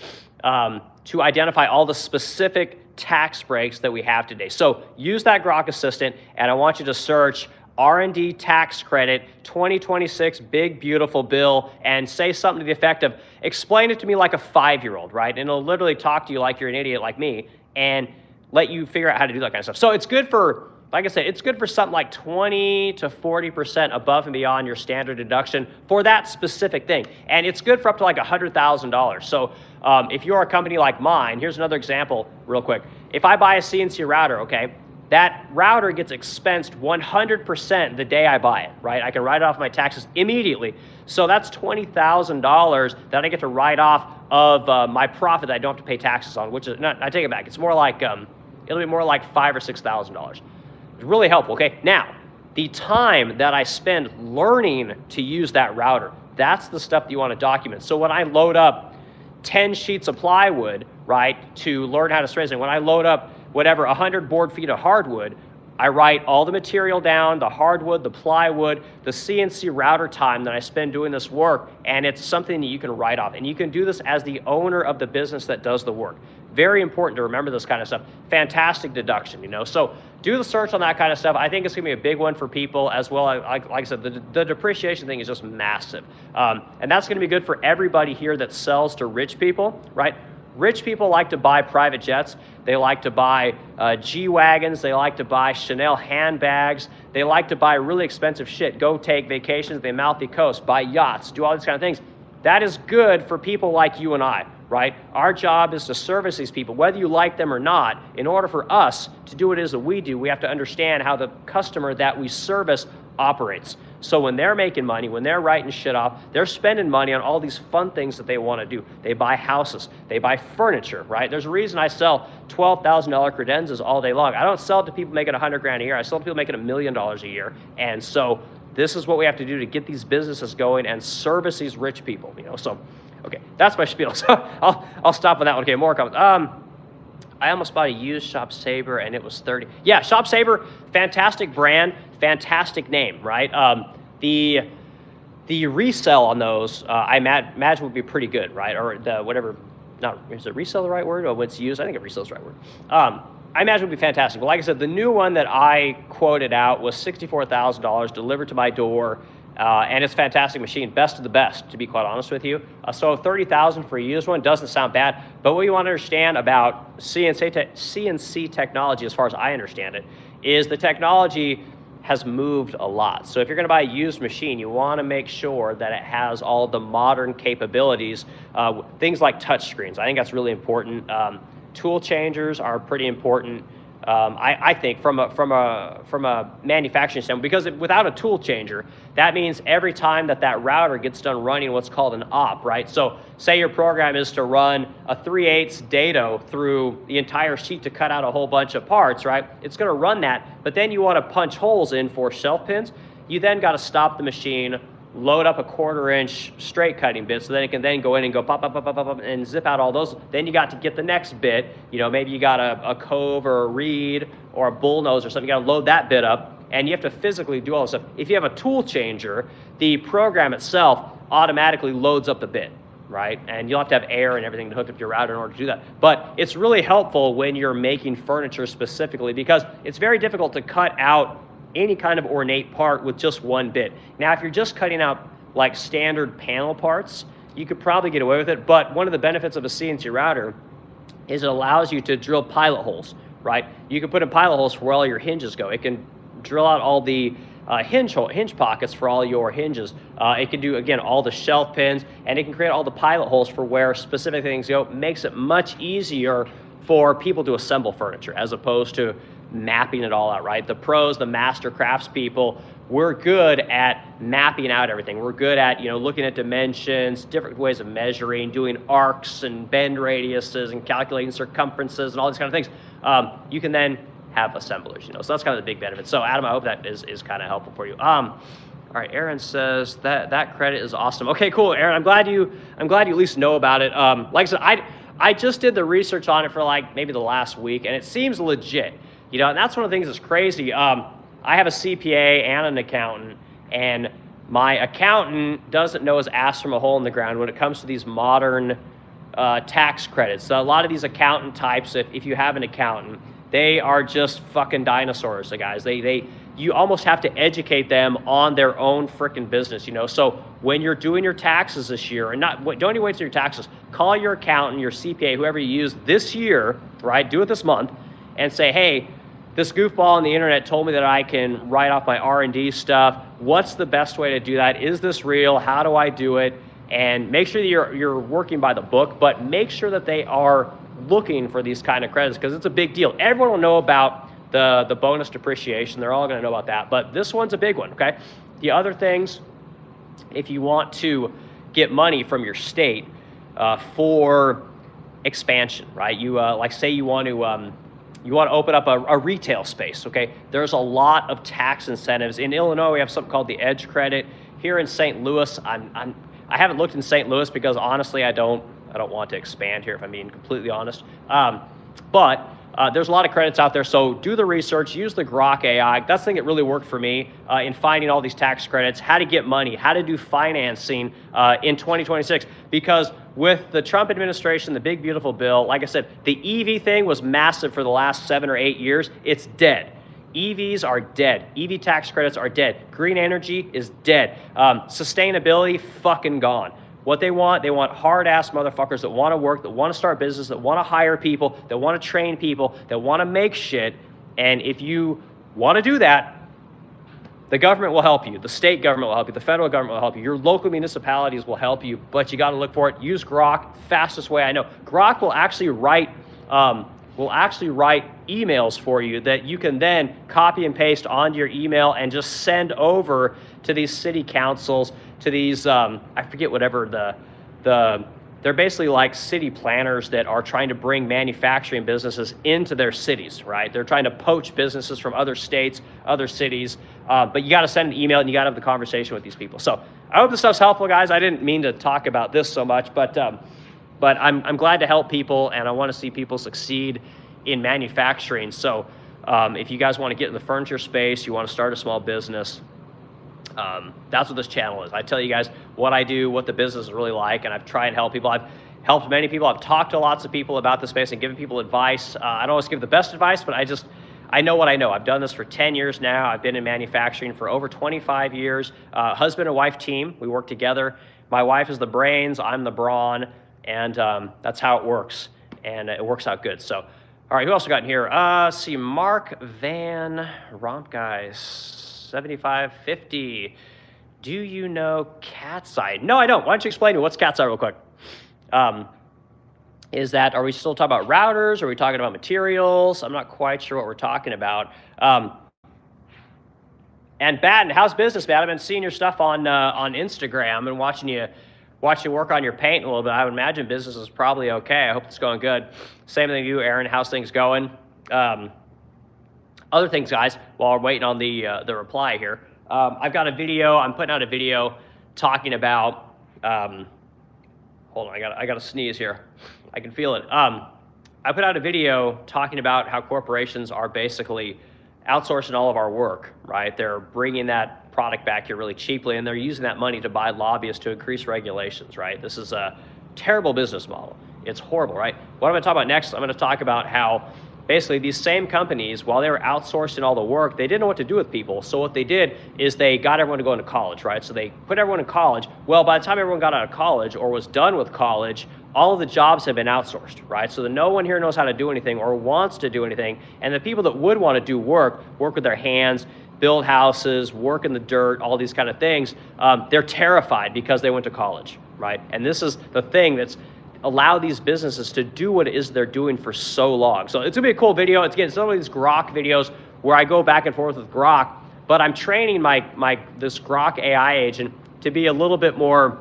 identify all the specific tax breaks that we have today. So use that Grok Assistant, and I want you to search R&D tax credit 2026 big beautiful bill and say something to the effect of, explain it to me like a 5-year-old, right? And it'll literally talk to you like you're an idiot like me and let you figure out how to do that kind of stuff. So it's good for, like I said, it's good for something like 20 to 40% above and beyond your standard deduction for that specific thing. And it's good for up to like $100,000. So if you're a company like mine, here's another example real quick. If I buy a CNC router, okay, that router gets expensed 100% the day I buy it, right? I can write off my taxes immediately. So that's $20,000 that I get to write off of my profit that I don't have to pay taxes on, which is, no, I take it back. It's more like, it'll be more like $5,000 or $6,000. It's really helpful, okay? Now, the time that I spend learning to use that router, that's the stuff that you want to document. So when I load up 10 sheets of plywood, right, to learn how to straighten, when I load up whatever, 100 board feet of hardwood, I write all the material down, the hardwood, the plywood, the CNC router time that I spend doing this work, and it's something that you can write off. And you can do this as the owner of the business that does the work. Very important to remember this kind of stuff. Fantastic deduction, you know? So do the search on that kind of stuff. I think it's gonna be a big one for people as well. Like I said, the depreciation thing is just massive. And that's gonna be good for everybody here that sells to rich people, right? Rich people like to buy private jets. They like to buy G-Wagons. They like to buy Chanel handbags. They like to buy really expensive shit. Go take vacations to the Amalfi Coast, buy yachts, do all these kind of things. That is good for people like you and I, right? Our job is to service these people, whether you like them or not. In order for us to do what it is that we do, we have to understand how the customer that we service operates. So when they're making money, when they're writing shit off, they're spending money on all these fun things that they want to do. They buy houses, they buy furniture, right? There's a reason I sell $12,000 credenzas all day long. I don't sell it to people making $100,000 a year. I sell it to people making $1 million a year. And so this is what we have to do to get these businesses going and service these rich people, you know? So, okay, that's my spiel. So I'll stop on that one. Okay, more comments. I almost bought a used Shop Saber and it was 30. Yeah, Shop Saber, fantastic brand, fantastic name, right? The resale on those, I imagine would be pretty good, right? Or the whatever not, is it resell the right word, or what's used? I think resell is the right word. I imagine it would be fantastic. But like I said, the new one that I quoted out was $64,000 delivered to my door, and it's a fantastic machine, best of the best, to be quite honest with you. So $30,000 for a used one doesn't sound bad, but what you want to understand about CNC technology, as far as I understand it, is the technology has moved a lot. So if you're going to buy a used machine, you want to make sure that it has all the modern capabilities, things like touch screens. I think that's really important. Tool changers are pretty important, I think, from a manufacturing standpoint, because without a tool changer, that means every time that router gets done running what's called an op, right? So say your program is to run a 3/8 dado through the entire sheet to cut out a whole bunch of parts, right? It's going to run that, but then you want to punch holes in for shelf pins. You then got to stop the machine, load up a 1/4 inch straight cutting bit, so then it can then go in and go pop, pop, pop, pop, pop, pop, and zip out all those. Then you got to get the next bit. Maybe you got a cove or a reed or a bullnose or something. You got to load that bit up, and you have to physically do all this stuff. If you have a tool changer, the program itself automatically loads up the bit, right? And you'll have to have air and everything to hook up your router in order to do that. But it's really helpful when you're making furniture specifically, because it's very difficult to cut out any kind of ornate part with just one bit. Now, if you're just cutting out like standard panel parts, you could probably get away with it, but one of the benefits of a CNC router is it allows you to drill pilot holes, right? You can put in pilot holes for where all your hinges go. It can drill out all the hinge pockets for all your hinges. It can do, again, all the shelf pins, and it can create all the pilot holes for where specific things go. It makes it much easier for people to assemble furniture as opposed to mapping it all out, right? The pros, the master crafts people, we're good at mapping out everything. We're good at, looking at dimensions, different ways of measuring, doing arcs and bend radiuses and calculating circumferences and all these kind of things. You can then have assemblers, so that's kind of the big benefit. So Adam, I hope that is kind of helpful for you. All right, Aaron says that credit is awesome. Okay, cool, Aaron. I'm glad you at least know about it. Like I said, I just did the research on it for like maybe the last week, and it seems legit. And that's one of the things that's crazy. I have a CPA and an accountant, and my accountant doesn't know his ass from a hole in the ground when it comes to these modern tax credits. So a lot of these accountant types, if you have an accountant, they are just fucking dinosaurs, the guys. You almost have to educate them on their own freaking business, So when you're doing your taxes this year, and don't even wait till your taxes, call your accountant, your CPA, whoever you use this year, right? Do it this month, and say, hey, this goofball on the internet told me that I can write off my R&D stuff. What's the best way to do that? Is this real? How do I do it? And make sure that you're working by the book, but make sure that they are looking for these kind of credits, because it's a big deal. Everyone will know about the bonus depreciation. They're all going to know about that, but this one's a big one, okay? The other things, if you want to get money from your state for expansion, right? Say you want to open up a retail space, okay? There's a lot of tax incentives. In Illinois, we have something called the EDGE credit. Here in St. Louis, I haven't looked in St. Louis because honestly, I don't want to expand here, if I'm being completely honest. But there's a lot of credits out there, so do the research, use the Grok AI. That's the thing that really worked for me in finding all these tax credits, how to get money, how to do financing in 2026. Because with the Trump administration, the big beautiful bill, like I said, the EV thing was massive for the last 7 or 8 years. It's dead. EVs are dead. EV tax credits are dead. Green energy is dead. Sustainability, fucking gone. What they want hard-ass motherfuckers that want to work, that want to start business, that want to hire people, that want to train people, that want to make shit. And if you want to do that, the government will help you. The state government will help you. The federal government will help you. Your local municipalities will help you, but you got to look for it. Use Grok, fastest way I know. Grok will actually write emails for you that you can then copy and paste onto your email and just send over to these city councils, to these, I forget whatever they're basically like city planners that are trying to bring manufacturing businesses into their cities, right? They're trying to poach businesses from other states, other cities, but you got to send an email and you got to have the conversation with these people. So I hope this stuff's helpful, guys. I didn't mean to talk about this so much, but I'm glad to help people, and I want to see people succeed in manufacturing. So if you guys want to get in the furniture space, you want to start a small business, that's what this channel is. I tell you guys what I do, what the business is really like, and I've tried to help people. helped many people. I've talked to lots of people about this space and given people advice. I don't always give the best advice, but I know what I know. I've done this for 10 years now. I've been in manufacturing for over 25 years. Husband and wife team, we work together. My wife is the brains, I'm the brawn, and that's how it works. And it works out good. So, all right, who else we got in here? See, Mark Van Romp Guys, 7550. Do you know Cat's Eye? No, I don't. Why don't you explain to me what's Cat's Eye real quick? Are we still talking about routers? Are we talking about materials? I'm not quite sure what we're talking about. And Batten, how's business, man? I've been seeing your stuff on Instagram and watching you work on your paint a little bit. I would imagine business is probably okay. I hope it's going good. Same thing to you, Aaron. How's things going? Other things, guys, while we're waiting on the reply here. I've got a video. I'm putting out a video talking about. Hold on, I got to sneeze here. I can feel it. I put out a video talking about how corporations are basically outsourcing all of our work, right? They're bringing that product back here really cheaply, and they're using that money to buy lobbyists to increase regulations, right? This is a terrible business model. It's horrible, right? What I'm going to talk about next, I'm going to talk about how basically these same companies, while they were outsourcing all the work, they didn't know what to do with people. So what they did is they got everyone to go into college, right? So they put everyone in college. Well, by the time everyone got out of college or was done with college, all of the jobs have been outsourced, right? So that no one here knows how to do anything or wants to do anything. And the people that would want to do work with their hands, build houses, work in the dirt, all these kind of things, they're terrified because they went to college, right? And this is the thing that's allow these businesses to do what it is they're doing for so long. So it's gonna be a cool video. It's some of these Grok videos where I go back and forth with Grok, but I'm training this Grok AI agent to be a little bit more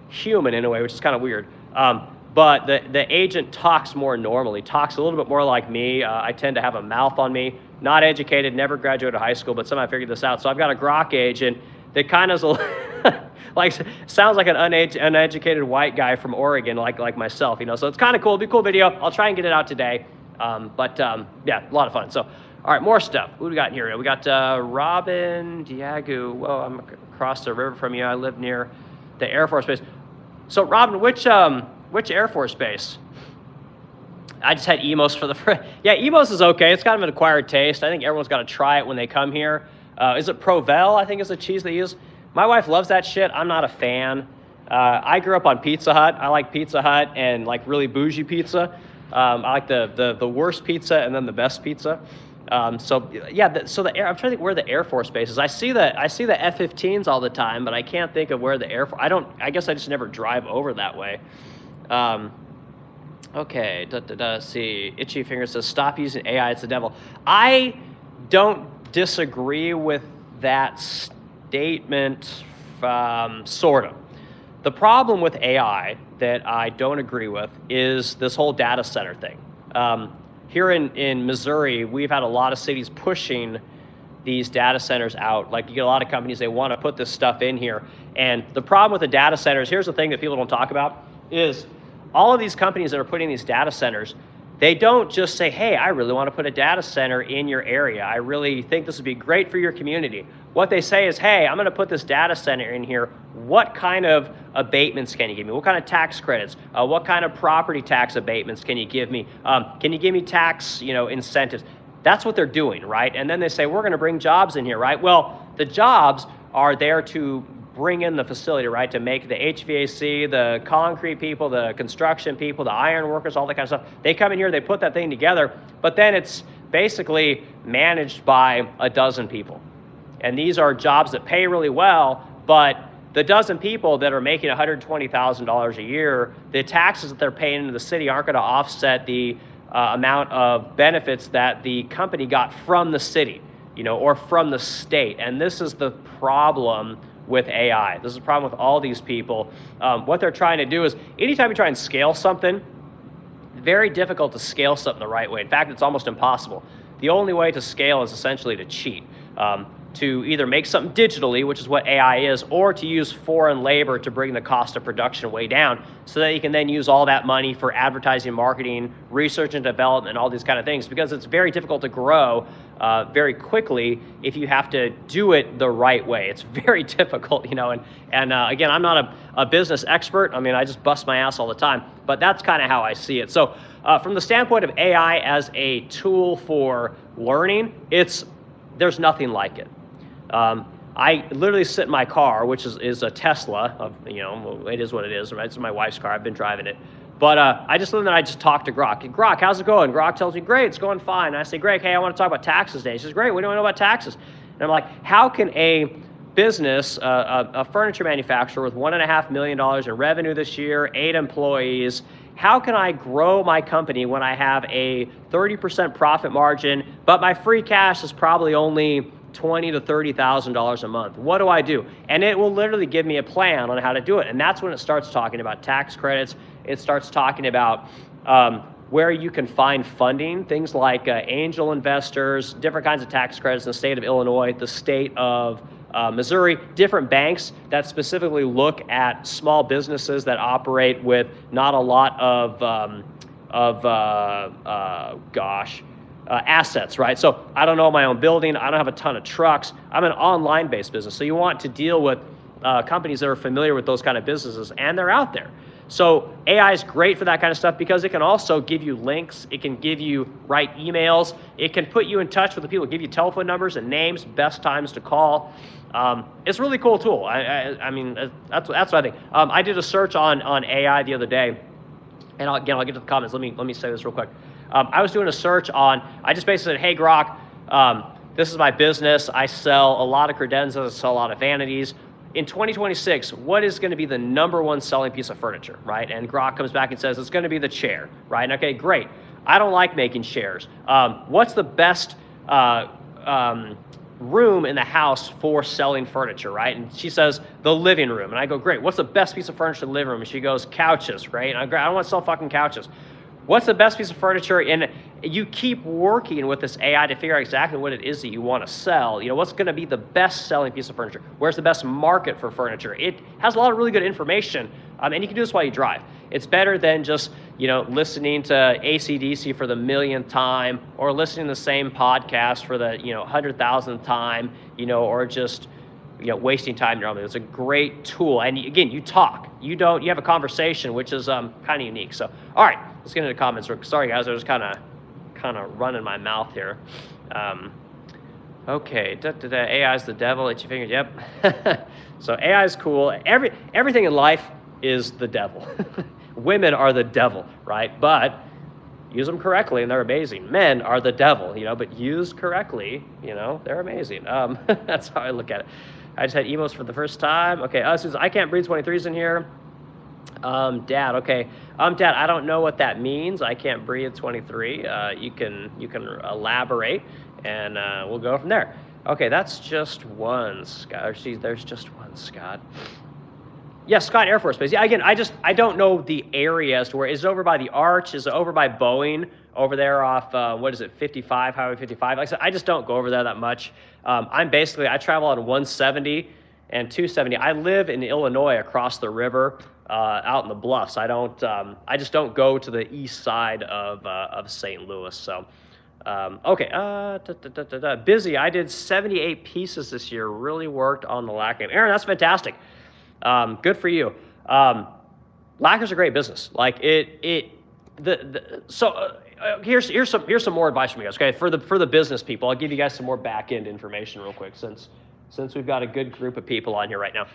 human in a way, which is kind of weird. But the agent talks more normally, talks a little bit more like me. I tend to have a mouth on me, not educated, never graduated high school, but somehow I figured this out. So I've got a Grok agent that kind of sounds like an uneducated white guy from Oregon, like myself, you know. So it's kind of cool. It'll be a cool video. I'll try and get it out today. Yeah, a lot of fun. So, all right, more stuff. What do we got in here? We got Robin Diagu. Whoa, I'm across the river from you. I live near the Air Force Base. So, Robin, which Air Force base? I just had Emos for the yeah, Emos is okay. It's kind of an acquired taste. I think everyone's got to try it when they come here. Is it Provel, I think is the cheese they use? My wife loves that shit. I'm not a fan. I grew up on Pizza Hut. I like Pizza Hut and like really bougie pizza. I like the worst pizza and then the best pizza. So yeah, I'm trying to think where the Air Force base is. I see the F-15s all the time, but I can't think of where the Air Force. I guess I just never drive over that way. Okay. See, Itchy Finger says stop using AI. It's the devil. I don't disagree with that statement, sort of. The problem with AI that I don't agree with is this whole data center thing. Here in Missouri, we've had a lot of cities pushing these data centers out. Like you get a lot of companies, they want to put this stuff in here. And the problem with the data centers, here's the thing that people don't talk about, is all of these companies that are putting these data centers, they don't just say, hey, I really want to put a data center in your area. I really think this would be great for your community. What they say is, hey, I'm going to put this data center in here. What kind of abatements can you give me? What kind of tax credits? What kind of property tax abatements can you give me? Can you give me tax, incentives? That's what they're doing, right? And then they say, we're going to bring jobs in here, right? Well, the jobs are there to bring in the facility, right, to make the HVAC, the concrete people, the construction people, the iron workers, all that kind of stuff. They come in here, they put that thing together, but then it's basically managed by a dozen people. And these are jobs that pay really well, but the dozen people that are making $120,000 a year, the taxes that they're paying into the city aren't going to offset the amount of benefits that the company got from the city, or from the state. And this is the problem with AI. This is a problem with all these people. What they're trying to do is, anytime you try and scale something, very difficult to scale something the right way. In fact, it's almost impossible. The only way to scale is essentially to cheat. To either make something digitally, which is what AI is, or to use foreign labor to bring the cost of production way down so that you can then use all that money for advertising, marketing, research and development, all these kind of things, because it's very difficult to grow very quickly if you have to do it the right way. It's very difficult, and again, I'm not a business expert. I mean, I just bust my ass all the time, but that's kind of how I see it. So from the standpoint of AI as a tool for learning, there's nothing like it. I literally sit in my car, which is a Tesla. It is what it is, right? It's my wife's car. I've been driving it. But I just live there and I just talk to Grok. Grok, how's it going? Grok tells me, great, it's going fine. And I say, Greg, hey, I want to talk about taxes today. He says, great, what do you want to know about taxes? And I'm like, how can a business, a furniture manufacturer with $1.5 million in revenue this year, 8 employees, how can I grow my company when I have a 30% profit margin, but my free cash is probably only $20,000 to $30,000 a month? What do I do? And it will literally give me a plan on how to do it. And that's when it starts talking about tax credits. It starts talking about where you can find funding, things like angel investors, different kinds of tax credits in the state of Illinois, the state of Missouri, different banks that specifically look at small businesses that operate with not a lot of assets, right? So I don't own my own building. I don't have a ton of trucks. I'm an online-based business. So you want to deal with companies that are familiar with those kind of businesses, and they're out there. So AI is great for that kind of stuff because it can also give you links. It can give you right emails. It can put you in touch with the people, give you telephone numbers and names, best times to call. It's a really cool tool. I mean, that's what I think. I did a search on AI the other day, and I'll get to the comments. Let me say this real quick. I was doing a search on, I just basically said, hey, Grok, this is my business. I sell a lot of credenzas, I sell a lot of vanities. In 2026, what is going to be the #1 selling piece of furniture, right? And Grok comes back and says, it's going to be the chair, right? And okay, great. I don't like making chairs. What's the best room in the house for selling furniture, right? And she says, the living room. And I go, great. What's the best piece of furniture in the living room? And she goes, couches, right? And I go, I don't want to sell fucking couches. What's the best piece of furniture? And you keep working with this AI to figure out exactly what it is that you want to sell. What's going to be the best selling piece of furniture? Where's the best market for furniture? It has a lot of really good information, and you can do this while you drive. It's better than just, listening to AC/DC for the millionth time, or listening to the same podcast for the, 100,000th time, or just, wasting time in your own. It's a great tool. And again, you talk. You have a conversation, which is kind of unique. So, all right, let's get into the comments. Sorry, guys, I was kind of running my mouth here. Okay, AI is the devil. Itchy fingers. Yep. So AI is cool. Everything in life is the devil. Women are the devil, right? But use them correctly and they're amazing. Men are the devil, but used correctly, they're amazing. That's how I look at it. I just had emos for the first time. Okay, Susan, I can't breathe 23's in here. Dad, okay. Dad, I don't know what that means. I can't breathe 23. You can elaborate, and we'll go from there. Okay, that's just one, Scott. There's just one, Scott. Yeah, Scott Air Force Base. Yeah, again, I don't know the area as to where. Is it over by the Arch? Is it over by Boeing? Over there off, 55, Highway 55? Like I said, I just don't go over there that much. I travel on 170 and 270. I live in Illinois across the river, out in the bluffs. I just don't go to the east side of St. Louis. So, okay. Busy. I did 78 pieces this year. Really worked on the lacquer game. Aaron, that's fantastic. Good for you. Lacquer's a great business. Like here's some more advice from you guys. Okay, for the business people, I'll give you guys some more back end information real quick since we've got a good group of people on here right now.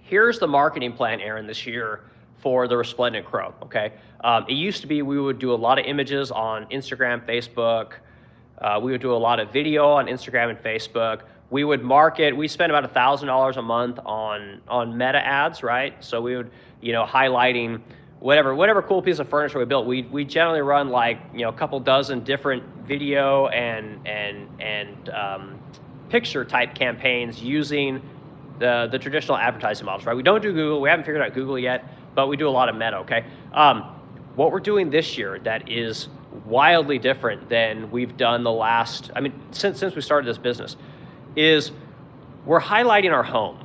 Here's the marketing plan, Aaron, this year for the Resplendent Crow. Okay, it used to be we would do a lot of images on Instagram, Facebook. We would do a lot of video on Instagram and Facebook. We would market. We spend about $1,000 a month on meta ads, right? So we would, highlighting whatever cool piece of furniture we built. We generally run like a couple dozen different video and picture type campaigns using the traditional advertising models, right? We don't do Google. We haven't figured out Google yet, but we do a lot of meta. Okay. What we're doing this year that is wildly different than we've done since we started this business, is we're highlighting our home.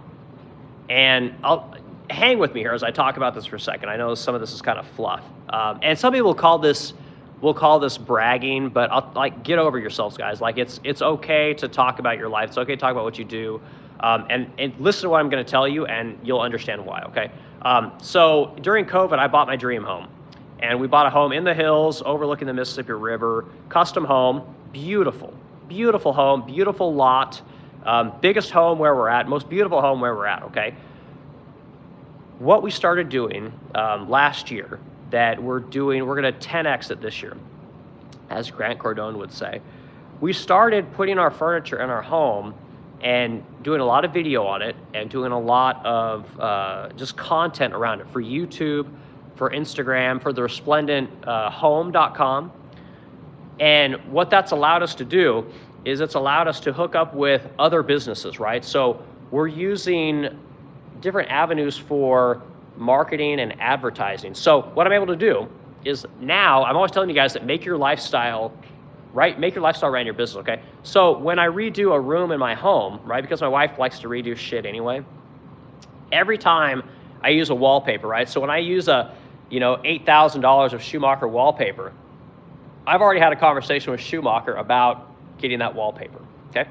And I'll hang with me here as I talk about this for a second. I know some of this is kind of fluff. And some people call this we'll call this bragging, but like, get over yourselves, guys. Like, it's okay to talk about your life. It's okay to talk about what you do. And listen to what I'm going to tell you, and you'll understand why, okay? So during COVID, I bought my dream home. And we bought a home in the hills overlooking the Mississippi River, custom home, beautiful, beautiful home, beautiful lot, biggest home where we're at, most beautiful home where we're at, okay? What we started doing last year that we're going to 10X it this year, as Grant Cardone would say. We started putting our furniture in our home and doing a lot of video on it and doing a lot of just content around it for YouTube, for Instagram, for the resplendent.home.com. And what that's allowed us to do is it's allowed us to hook up with other businesses, right? So we're using different avenues for marketing and advertising. So what I'm able to do is now, I'm always telling you guys that make your lifestyle right in your business, okay? So when I redo a room in my home, right, because my wife likes to redo shit anyway, every time I use a wallpaper, right? So when I use a, $8,000 of Schumacher wallpaper, I've already had a conversation with Schumacher about getting that wallpaper, okay?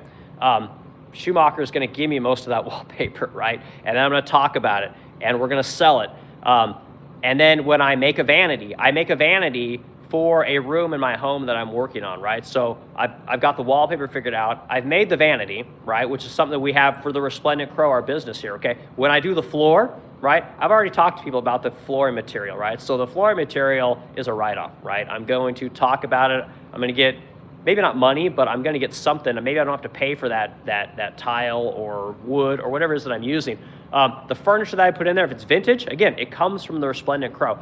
Schumacher is going to give me most of that wallpaper, right? And then I'm going to talk about it, and we're going to sell it. And then when I make a vanity for a room in my home that I'm working on, right? So I've got the wallpaper figured out. I've made the vanity, right, which is something that we have for the Resplendent Crow, our business here, okay? When I do the floor, right, I've already talked to people about the flooring material, right? So the flooring material is a write-off, right? I'm going to talk about it. I'm going to get, maybe not money, but I'm going to get something. And maybe I don't have to pay for that tile or wood or whatever it is that I'm using. The furniture that I put in there, if it's vintage, again, it comes from the Resplendent Crow.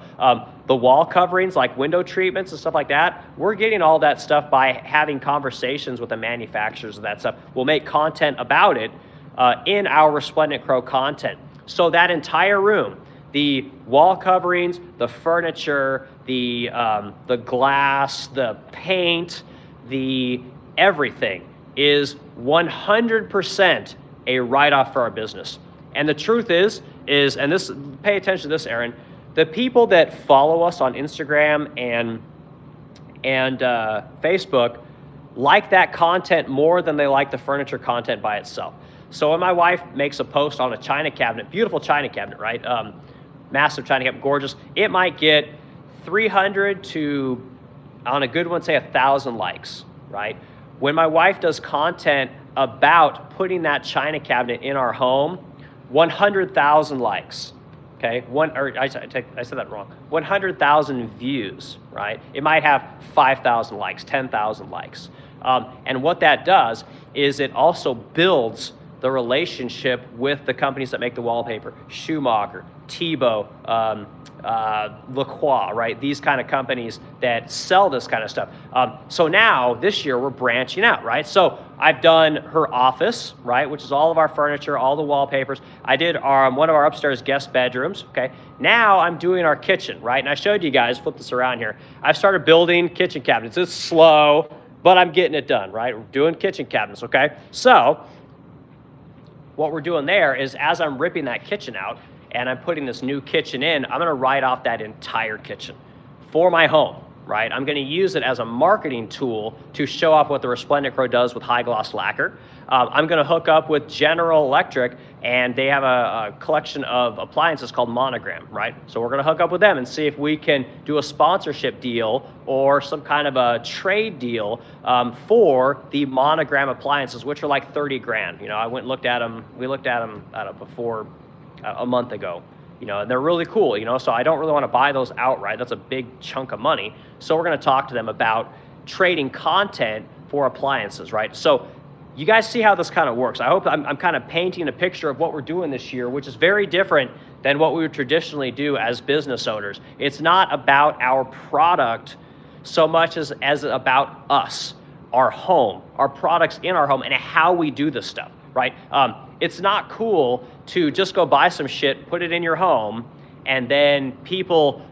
The wall coverings, like window treatments and stuff like that, we're getting all that stuff by having conversations with the manufacturers of that stuff. We'll make content about it in our Resplendent Crow content. So that entire room, the wall coverings, the furniture, the glass, the paint, the everything is 100% a write-off for our business. And the truth is, and this, pay attention to this, Aaron, the people that follow us on Instagram and Facebook like that content more than they like the furniture content by itself. So when my wife makes a post on a china cabinet, beautiful china cabinet, right? Massive china cabinet, gorgeous. It might get 300 to, on a good one, say 1,000 likes, right? When my wife does content about putting that china cabinet in our home, 100,000 likes, okay? I said that wrong. 100,000 views, right? It might have 5,000 likes, 10,000 likes. And what that does is it also builds the relationship with the companies that make the wallpaper, Schumacher, Thibault, Lacroix, right? These kind of companies that sell this kind of stuff. So now, this year, we're branching out, right? So I've done her office, right, which is all of our furniture, all the wallpapers. I did one of our upstairs guest bedrooms, okay? Now I'm doing our kitchen, right? And I showed you guys, flip this around here. I've started building kitchen cabinets. It's slow, but I'm getting it done, right? We're doing kitchen cabinets, okay? So what we're doing there is, as I'm ripping that kitchen out and I'm putting this new kitchen in, I'm gonna write off that entire kitchen for my home, right? I'm gonna use it as a marketing tool to show off what the Resplendent Crow does with high gloss lacquer. I'm gonna hook up with General Electric, and they have a collection of appliances called Monogram, right? So we're gonna hook up with them and see if we can do a sponsorship deal or some kind of a trade deal for the Monogram appliances, which are like 30 grand. You know, I went and looked at them. We looked at them before a month ago. You know, and they're really cool, you know, so I don't really want to buy those outright. That's a big chunk of money. So we're going to talk to them about trading content for appliances, right? So you guys see how this kind of works. I hope I'm kind of painting a picture of what we're doing this year, which is very different than what we would traditionally do as business owners. It's not about our product so much as about us, our home, our products in our home, and how we do this stuff, right? It's not cool to just go buy some shit, put it in your home, and then people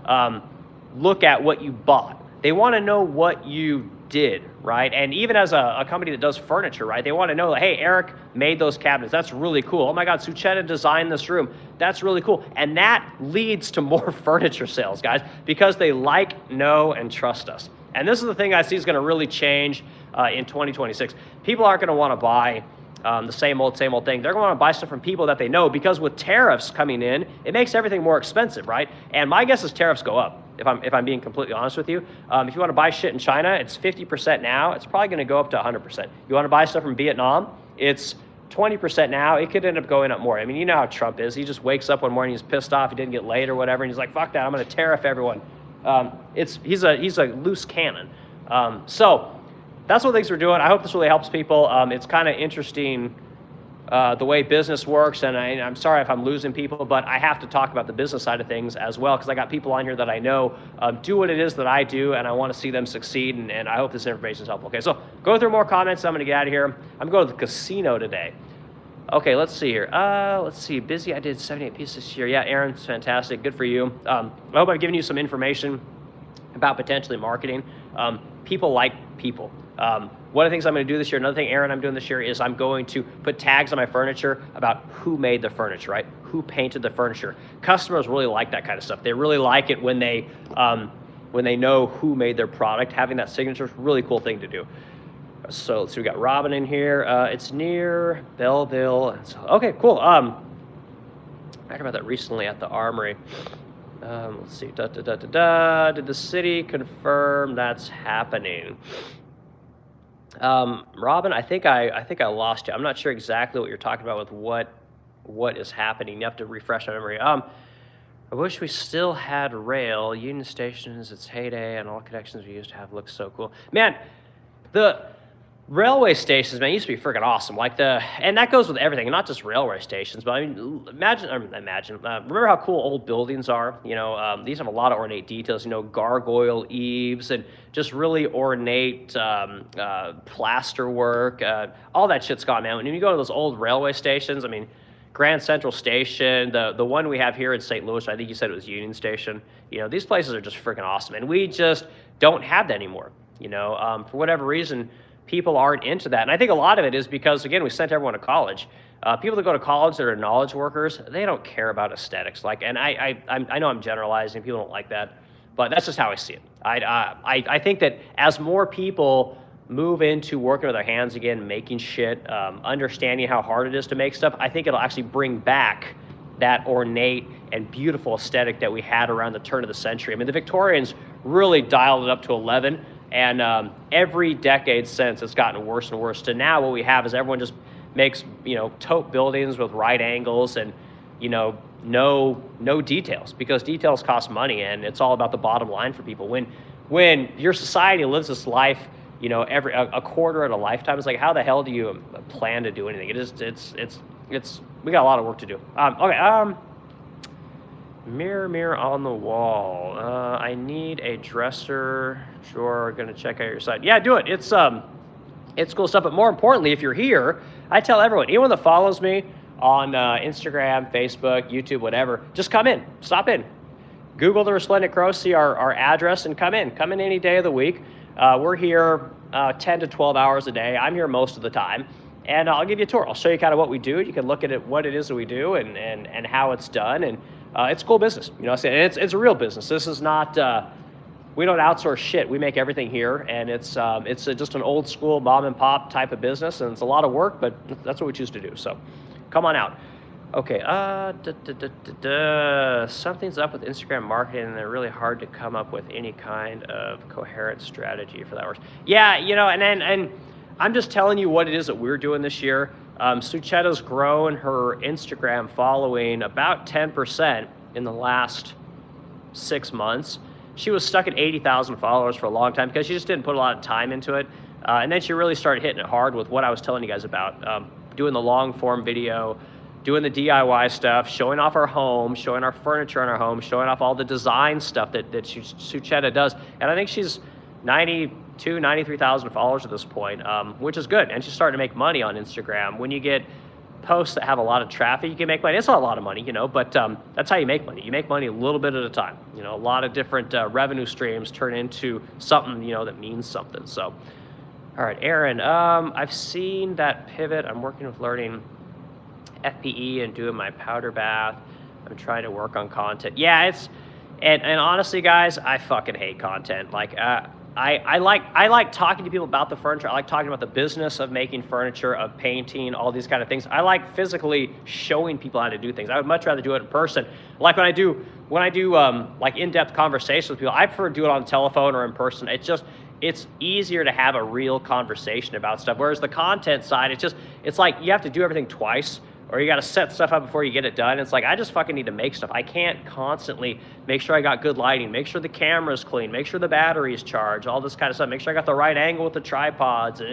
look at what you bought. They want to know what you did, right? And even as a company that does furniture, right, they want to know, like, hey, Eric made those cabinets. That's really cool. Oh my God, Sucheta designed this room. That's really cool. And that leads to more furniture sales, guys, because they like, know, and trust us. And this is the thing I see is going to really change in 2026. People aren't going to want to buy the same old thing. They're going to want to buy stuff from people that they know, because with tariffs coming in, it makes everything more expensive, right? And my guess is tariffs go up. If I'm being completely honest with you, if you want to buy shit in China, it's 50% now. It's probably going to go up to 100%. You want to buy stuff from Vietnam, it's 20% now. It could end up going up more. I mean, you know how Trump is. He just wakes up one morning, he's pissed off, he didn't get laid or whatever, and he's like, fuck that, I'm going to tariff everyone. He's a loose cannon. So that's what things we're doing. I hope this really helps people. It's kind of interesting the way business works, and I'm sorry if I'm losing people, but I have to talk about the business side of things as well, because I got people on here that I know do what it is that I do, and I want to see them succeed, and I hope this information is helpful. Okay, so go through more comments. I'm going to get out of here. I'm going to the casino today. Okay, let's see here. Let's see. Busy. I did 78 pieces this year. Yeah, Aaron's fantastic. Good for you. I hope I've given you some information about potentially marketing. People like people. One of the things I'm going to do this year, another thing, Aaron, I'm doing this year is I'm going to put tags on my furniture about who made the furniture, right? Who painted the furniture. Customers really like that kind of stuff. They really like it when they know who made their product. Having that signature is a really cool thing to do. So let's see, we got Robin in here. It's near Belleville. Okay, cool. I heard about that recently at the Armory. Let's see. Did the city confirm that's happening? Robin, I think I lost you. I'm not sure exactly what you're talking about with what is happening. You have to refresh my memory. I wish we still had rail. Union Station is its heyday, and all connections we used to have look so cool. Man, the railway stations, man, used to be freaking awesome. And that goes with everything, not just railway stations, but I mean, remember how cool old buildings are? You know, these have a lot of ornate details, you know, gargoyle eaves and just really ornate plaster work. All that shit's gone, man. When you go to those old railway stations, I mean, Grand Central Station, the one we have here in St. Louis, I think you said it was Union Station. You know, these places are just freaking awesome, and we just don't have that anymore. You know, for whatever reason, people aren't into that. And I think a lot of it is because, again, we sent everyone to college. People that go to college that are knowledge workers, they don't care about aesthetics. And I know I'm generalizing, people don't like that, but that's just how I see it. I think that as more people move into working with their hands again, making shit, understanding how hard it is to make stuff, I think it'll actually bring back that ornate and beautiful aesthetic that we had around the turn of the century. I mean, the Victorians really dialed it up to 11. And every decade since, it's gotten worse and worse. To now, what we have is everyone just makes, you know, taupe buildings with right angles and, you know, no details, because details cost money, and it's all about the bottom line for people. When your society lives this life, you know, every a quarter at a lifetime, it's like, how the hell do you plan to do anything? It's we got a lot of work to do. Okay. Mirror on the wall. I need a dresser drawer. Gonna check out your site. Yeah, do it. It's cool stuff. But more importantly, if you're here, I tell everyone, anyone that follows me on Instagram, Facebook, YouTube, whatever, just come in. Stop in. Google the Resplendent Crow, see our address, and come in. Come in any day of the week. We're here 10 to 12 hours a day. I'm here most of the time. And I'll give you a tour. I'll show you kind of what we do. You can look at it, what it is that we do, and how it's done. And it's cool business. You know, it's a real business. This is not, we don't outsource shit. We make everything here, and it's just an old school mom and pop type of business, and it's a lot of work, but that's what we choose to do. So come on out. Okay, something's up with Instagram marketing, and they're really hard to come up with any kind of coherent strategy for that works. Yeah, you know, and I'm just telling you what it is that we're doing this year. Suchetta's grown her Instagram following about 10% in the last 6 months. She was stuck at 80,000 followers for a long time because she just didn't put a lot of time into it. And then she really started hitting it hard with what I was telling you guys about, doing the long form video, doing the DIY stuff, showing off our home, showing our furniture in our home, showing off all the design stuff that Suchetta does. And I think she's 93,000 followers at this point, which is good. And she's starting to make money on Instagram. When you get posts that have a lot of traffic, you can make money. It's not a lot of money, you know, but that's how you make money. You make money a little bit at a time. You know, a lot of different revenue streams turn into something, you know, that means something. So, all right, Aaron, I've seen that pivot. I'm working with learning FPE and doing my powder bath. I'm trying to work on content. Yeah, and honestly, guys, I fucking hate content. Like, I like talking to people about the furniture. I like talking about the business of making furniture, of painting, all these kind of things. I like physically showing people how to do things. I would much rather do it in person. Like when I do like in-depth conversations with people, I prefer to do it on the telephone or in person. It's easier to have a real conversation about stuff. Whereas the content side, it's like you have to do everything twice, or you got to set stuff up before you get it done. It's like, I just fucking need to make stuff. I can't constantly make sure I got good lighting, make sure the camera's clean, make sure the battery's charged, all this kind of stuff, make sure I got the right angle with the tripods. And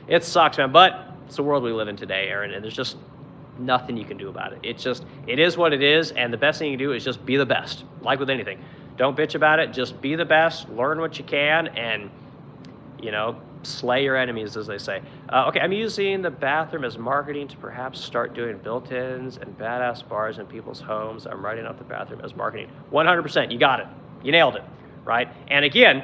it sucks, man. But it's the world we live in today, Aaron, and there's just nothing you can do about it. It is what it is, and the best thing you can do is just be the best. Like with anything. Don't bitch about it. Just be the best, learn what you can, and, you know, slay your enemies, as they say. Okay, I'm using the bathroom as marketing to perhaps start doing built-ins and badass bars in people's homes. I'm writing out the bathroom as marketing. 100%, you got it. You nailed it, right? And again,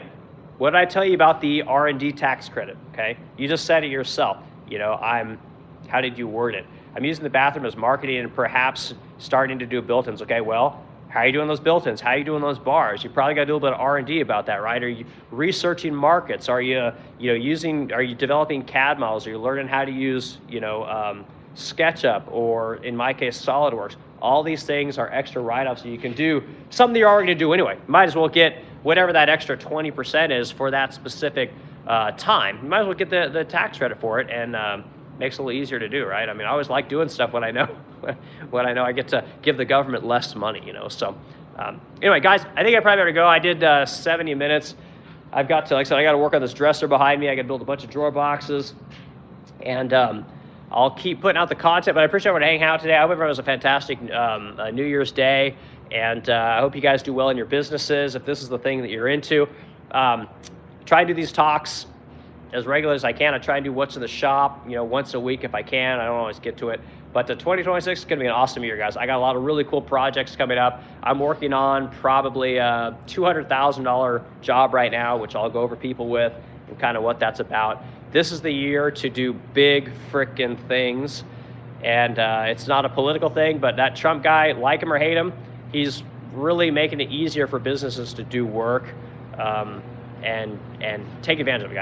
what did I tell you about the R&D tax credit, okay? You just said it yourself. You know, how did you word it? I'm using the bathroom as marketing and perhaps starting to do built-ins. Okay, well, how are you doing those built-ins? How are you doing those bars? You probably got to do a little bit of R&D about that, right? Are you researching markets? Are you developing CAD models? Are you learning how to use, SketchUp, or in my case, SolidWorks? All these things are extra write-offs, so you can do something you're already going to do anyway. You might as well get whatever that extra 20% is for that specific time. You might as well get the tax credit for it, and makes it a little easier to do, right? I mean, I always like doing stuff when I know I get to give the government less money, you know. So anyway, guys, I think I probably better go. I did 70 minutes. I've got to, like I said, I got to work on this dresser behind me. I got to build a bunch of drawer boxes, and I'll keep putting out the content. But I appreciate everyone hanging out today. I hope everyone has a fantastic New Year's Day, and I hope you guys do well in your businesses. If this is the thing that you're into, try and do these talks as regular as I can. I try and do what's in the shop, once a week if I can. I don't always get to it. But 2026 is going to be an awesome year, guys. I got a lot of really cool projects coming up. I'm working on probably a $200,000 job right now, which I'll go over people with and kind of what that's about. This is the year to do big frickin' things. And it's not a political thing, but that Trump guy, like him or hate him, he's really making it easier for businesses to do work and take advantage of it, guys.